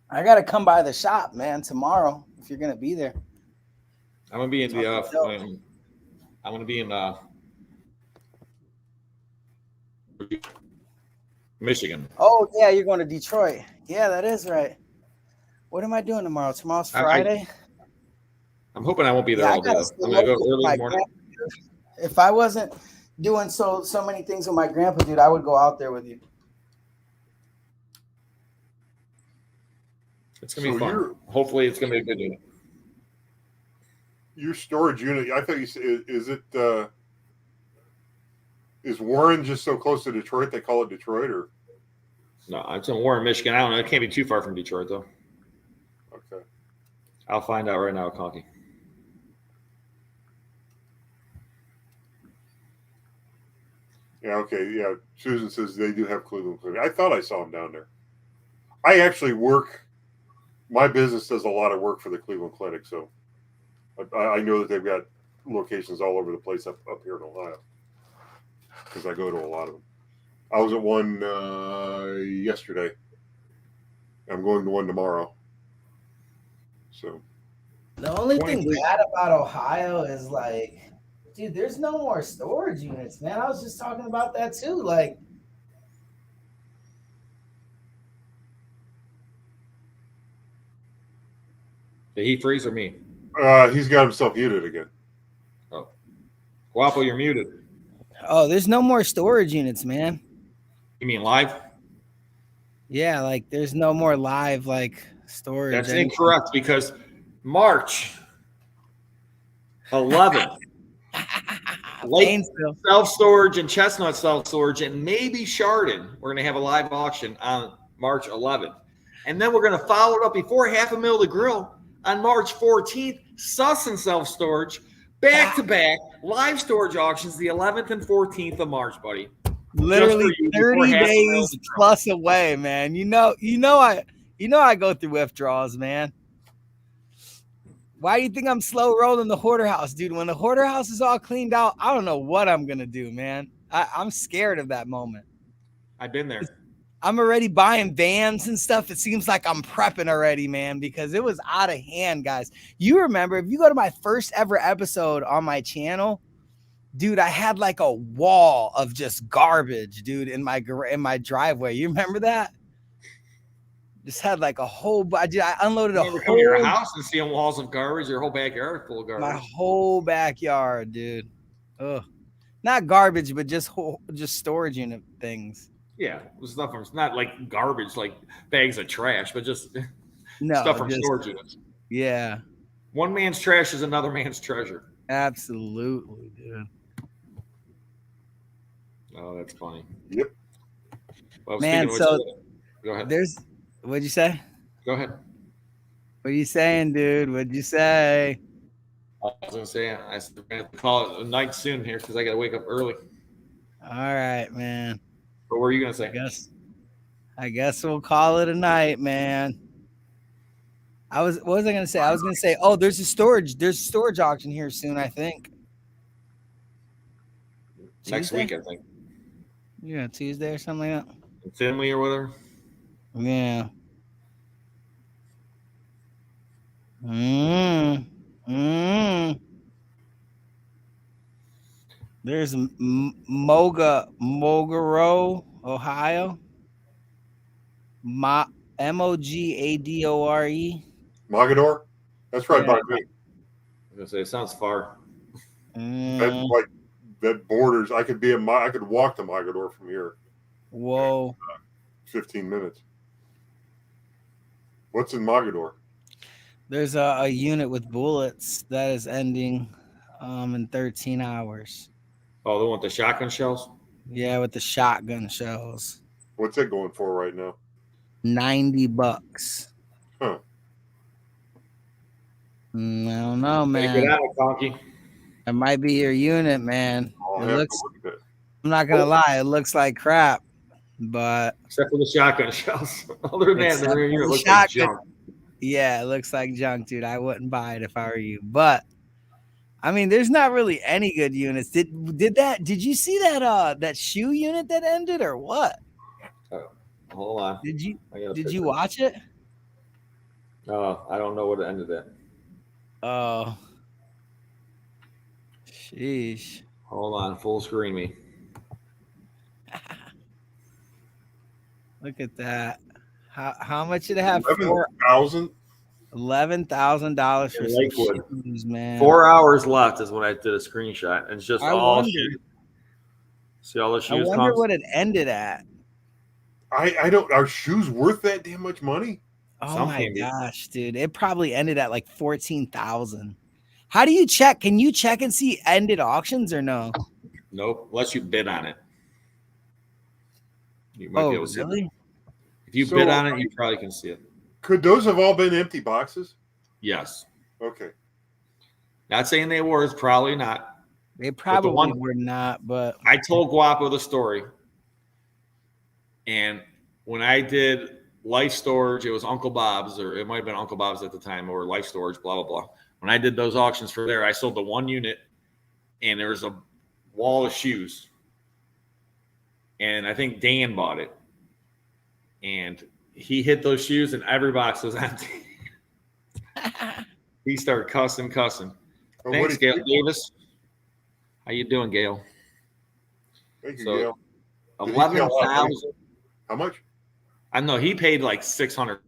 I gotta come by the shop, man, tomorrow if you're gonna be there. I'm gonna be in the. I'm gonna be in Michigan. Oh yeah, you're going to Detroit. Yeah, that is right. What am I doing tomorrow? Tomorrow's Friday. I'm hoping I won't be there all day though. I'm gonna go early in the morning. If I wasn't doing so many things with my grandpa, dude, I would go out there with you. It's gonna be fun. Hopefully, it's gonna be a good unit. Your storage unit. I thought you said, is Warren just so close to Detroit they call it Detroit, or? No, it's in Warren, Michigan. I don't know. It can't be too far from Detroit though. Okay. I'll find out right now, Conky. Yeah. Okay. Yeah. Susan says they do have Cleveland Clinic. I thought I saw them down there. I actually work. My business does a lot of work for the Cleveland Clinic, so I know that they've got locations all over the place up here in Ohio because I go to a lot of them. I was at one yesterday. I'm going to one tomorrow. So the only thing bad about Ohio is like, dude, there's no more storage units, man. I was just talking about that too. Like, did he freeze or me? He's got himself muted again. Oh, Guapo, you're muted. Oh, there's no more storage units, man. You mean live? Yeah, like there's no more live like storage. That's incorrect because March 11th, late self-storage and Chestnut self-storage and maybe Chardon. We're going to have a live auction on March 11th. And then we're going to follow it up before $500,000 to grill on March 14th, Sussin self-storage, back-to-back live storage auctions the 11th and 14th of March, buddy. Literally 30 days plus away, man. You know I go through withdrawals, man. Why do you think I'm slow rolling the hoarder house, dude? When the hoarder house is all cleaned out, I don't know what I'm gonna do, man. I'm scared of that moment. I've been there. I'm already buying vans and stuff. It seems like I'm prepping already, man, because it was out of hand, guys. You remember, if you go to my first ever episode on my channel, dude, I had like a wall of just garbage, dude, in my driveway. You remember that? Just had like a whole. I unloaded a whole. Come to your house and seeing walls of garbage. Your whole backyard full of garbage. My whole backyard, dude. Ugh, not garbage, but just storage unit things. Yeah, stuff from, not like garbage, like bags of trash, but just stuff from storage units. Yeah. One man's trash is another man's treasure. Absolutely, dude. Oh, that's funny. Yep. Well, man, so go ahead. What'd you say? Go ahead. What are you saying, dude? What'd you say? I was going to say, I have to call it a night soon here because I got to wake up early. All right, man. What were you going to say? I guess we'll call it a night, man. What was I going to say? I was going to say, oh, there's a storage auction here soon, I think. Next week, I think. Yeah, Tuesday or something like that. Finley or whatever. Yeah. There's Mogaro, Ohio. Mogadore. Mogadore? That's right by me. I was gonna say it sounds far. That borders. I could walk to Mogadore from here. Whoa. 15 minutes. What's in Mogadore? There's a unit with bullets that is ending in 13 hours. Oh, the one with the shotgun shells? Yeah, with the shotgun shells. What's it going for right now? $90. Huh. I don't know, man. Get out of Conky. It might be your unit, man. I'm not gonna lie, it looks like crap, but except for the shotgun shells. Other than that, the rear unit looks like junk. Yeah, it looks like junk, dude. I wouldn't buy it if I were you. But I mean, there's not really any good units. Did you see that shoe unit that ended or what? Hold on. Did you watch it? I don't know what it ended at. Oh, sheesh. Hold on, full screen me. Look at that. How much did it have? $11,000. $11,000 for In some Lakewood. shoes, man. 4 hours left is when I did a screenshot. And it's just I all wonder. shoes. See all the I shoes wonder comes? what it ended at. I don't. Are shoes worth that damn much money? Oh Some my can be. gosh, dude! It probably ended at like 14,000. How do you check? Can you check and see ended auctions or no? Nope, unless you bid on it. You might be able to see it. Really? If you bid on it, you probably can see it. Could those have all been empty boxes? Yes. Okay. Not saying they were, probably not. They probably were not, but I told Guapo the story. And when I did Life Storage, it was Uncle Bob's, or it might have been Uncle Bob's at the time, or Life Storage, blah, blah, blah. When I did those auctions for there, I sold the one unit, and there was a wall of shoes. And I think Dan bought it. And he hit those shoes, and every box was empty. He started cussing. Oh, Thanks, Gail Davis. How you doing, Gail? Thank you, So, Gail. 11,000. How much? I know he paid like $600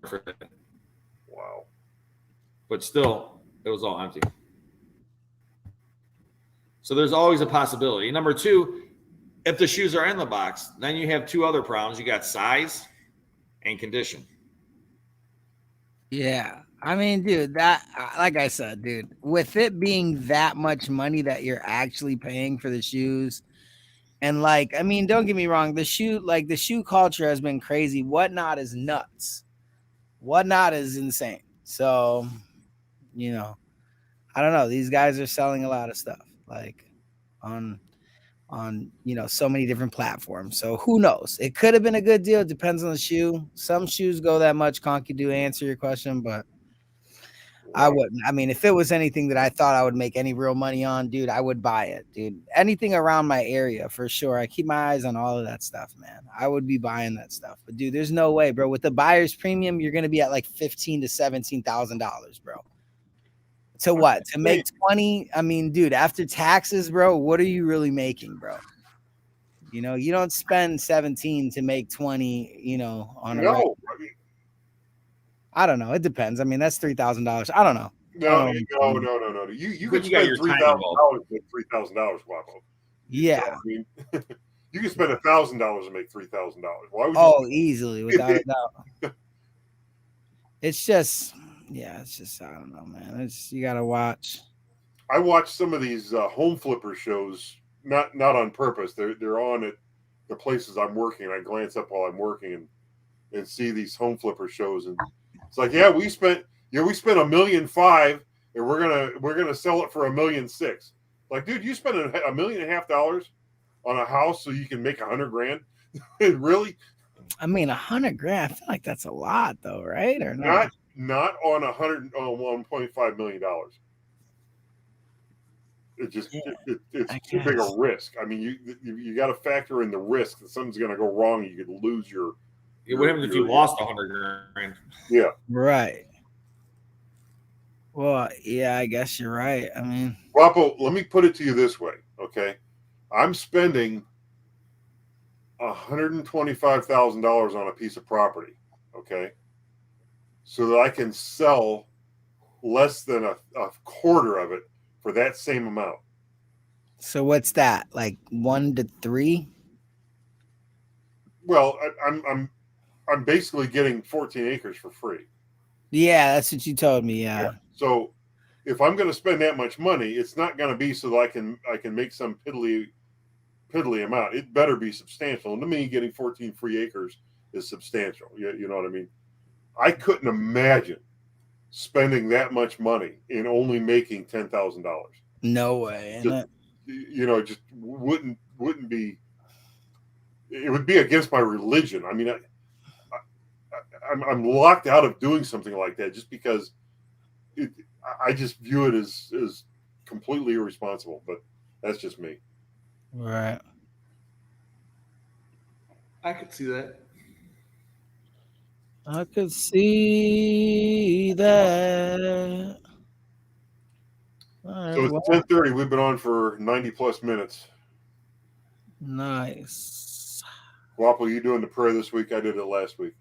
for it, Wow. but still, it was all empty. So there's always a possibility. Number two, if the shoes are in the box, then you have two other problems. You got size and condition. yeah. I mean, dude, that like I said, dude, with it being that much money that you're actually paying for the shoes, and like, I mean, don't get me wrong, the shoe culture has been crazy. Whatnot is nuts. Whatnot is insane. So, you know, I don't know. These guys are selling a lot of stuff, like on so many different platforms. So who knows? It could have been a good deal. It depends on the shoe. Some shoes go that much. Conky, do answer your question, but I wouldn't. I mean, if it was anything that I thought I would make any real money on, dude, I would buy it, dude. Anything around my area for sure. I keep my eyes on all of that stuff, man. I would be buying that stuff. But dude, there's no way, bro. With the buyer's premium, you're gonna be at like $15,000 to $17,000, bro. To what? To make 20? I mean, dude, after taxes, bro, what are you really making, bro? You know, you don't spend 17 to make 20, on a No. I don't know. It depends. I mean, that's $3,000. I don't know. No. You could spend $3,000 to make $3,000, Guapo. Yeah. So, I mean, you can spend $1,000 to make $3,000. Why would you? Oh, easily, without a doubt. It's just, I don't know, man. It's you gotta watch. I watch some of these home flipper shows, not on purpose. They're on at the places I'm working. I glance up while I'm working and see these home flipper shows, and it's like, we spent $1.5 million, and we're gonna sell it for $1.6 million. Like, dude, you spent $1.5 million on a house so you can make $100,000? Really? I mean, $100,000. I feel like that's a lot, though, right? Or not? Not on $1.5 million. It just it's too big a risk. I mean, you got to factor in the risk that something's going to go wrong. You could lose your. What happens if you lost $100,000? Yeah. Right. Well, yeah, I guess you're right. I mean, Guapo, let me put it to you this way, okay? I'm spending $125,000 on a piece of property, okay, so that I can sell less than a quarter of it for that same amount. So what's that? Like 1 to 3? Well, I'm basically getting 14 acres for free. Yeah, that's what you told me. Yeah. So if I'm going to spend that much money, it's not going to be so that I can make some piddly amount. It better be substantial. And to me, getting 14 free acres is substantial. You know what I mean? I couldn't imagine spending that much money and only making $10,000. No way. Just wouldn't be. It would be against my religion. I mean, I'm locked out of doing something like that just because I just view it as completely irresponsible. But that's just me. Right. I could see that. I could see that. All right, So well, it's 10:30. We've been on for 90 plus minutes. nice. Guapo, you doing the prayer this week? I did it last week.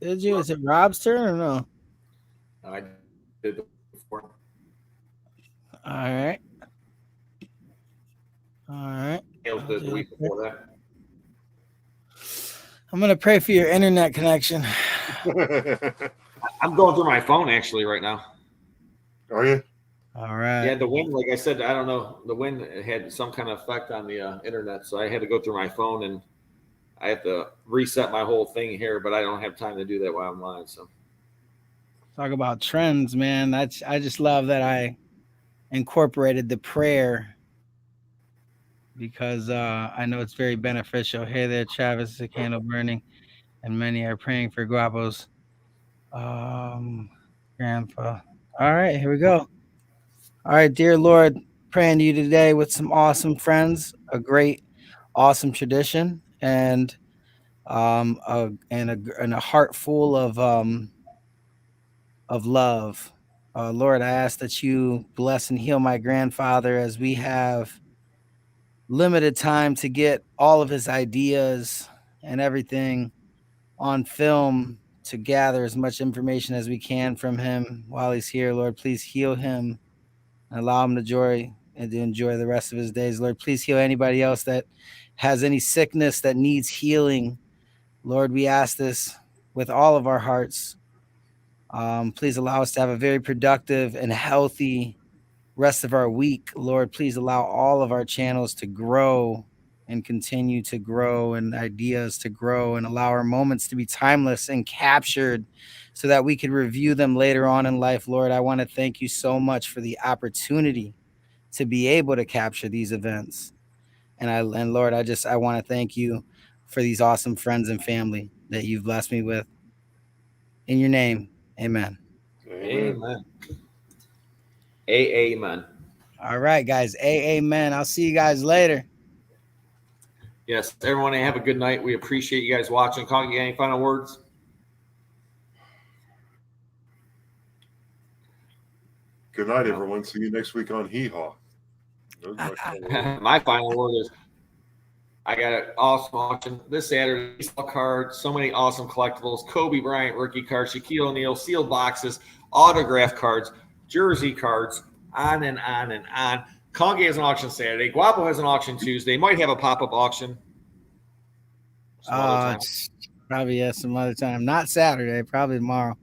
Did you? Is it Rob's turn or no? I did it before. All right. All right. Hales did the week before that. I'm going to pray for your internet connection. I'm going through my phone actually right now. Are you? All right. Yeah, the wind, like I said, I don't know. The wind had some kind of effect on the internet, so I had to go through my phone and I have to reset my whole thing here, but I don't have time to do that while I'm live. So Talk about trends, man. I just love that I incorporated the prayer because I know it's very beneficial. Hey there, Travis, the candle burning, and many are praying for Guapo's grandpa. All right, here we go. All right, dear Lord, praying to you today with some awesome friends, a great, awesome tradition, and a heart full of love. Lord, I ask that you bless and heal my grandfather as we have limited time to get all of his ideas and everything on film to gather as much information as we can from him while he's here. Lord, please heal him and allow him to enjoy the rest of his days. Lord, please heal anybody else that has any sickness that needs healing. Lord, we ask this with all of our hearts. Please allow us to have a very productive and healthy rest of our week. Lord, please allow all of our channels to grow and continue to grow and ideas to grow and allow our moments to be timeless and captured so that we could review them later on in life. Lord, I want to thank you so much for the opportunity to be able to capture these events. And Lord, I want to thank you for these awesome friends and family that you've blessed me with. In your name, amen. amen. Amen. All right, guys. Amen. I'll see you guys later. Yes, everyone, have a good night. We appreciate you guys watching. Conky, any final words? Good night, everyone. See you next week on Hee Haw. My final word is I got an awesome auction this Saturday. Baseball cards, so many awesome collectibles. Kobe Bryant rookie cards, Shaquille O'Neal sealed boxes, autograph cards, jersey cards, on and on and on. Conky has an auction Saturday. Guapo has an auction Tuesday. Might have a pop-up auction some other time. Probably some other time. Not Saturday, probably tomorrow.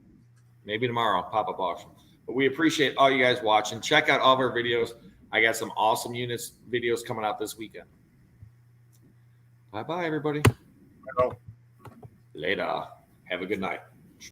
Maybe tomorrow, pop-up auction. But we appreciate all you guys watching. Check out all of our videos. I got some awesome units videos coming out this weekend. Bye-bye, everybody. Bye. Later. Have a good night.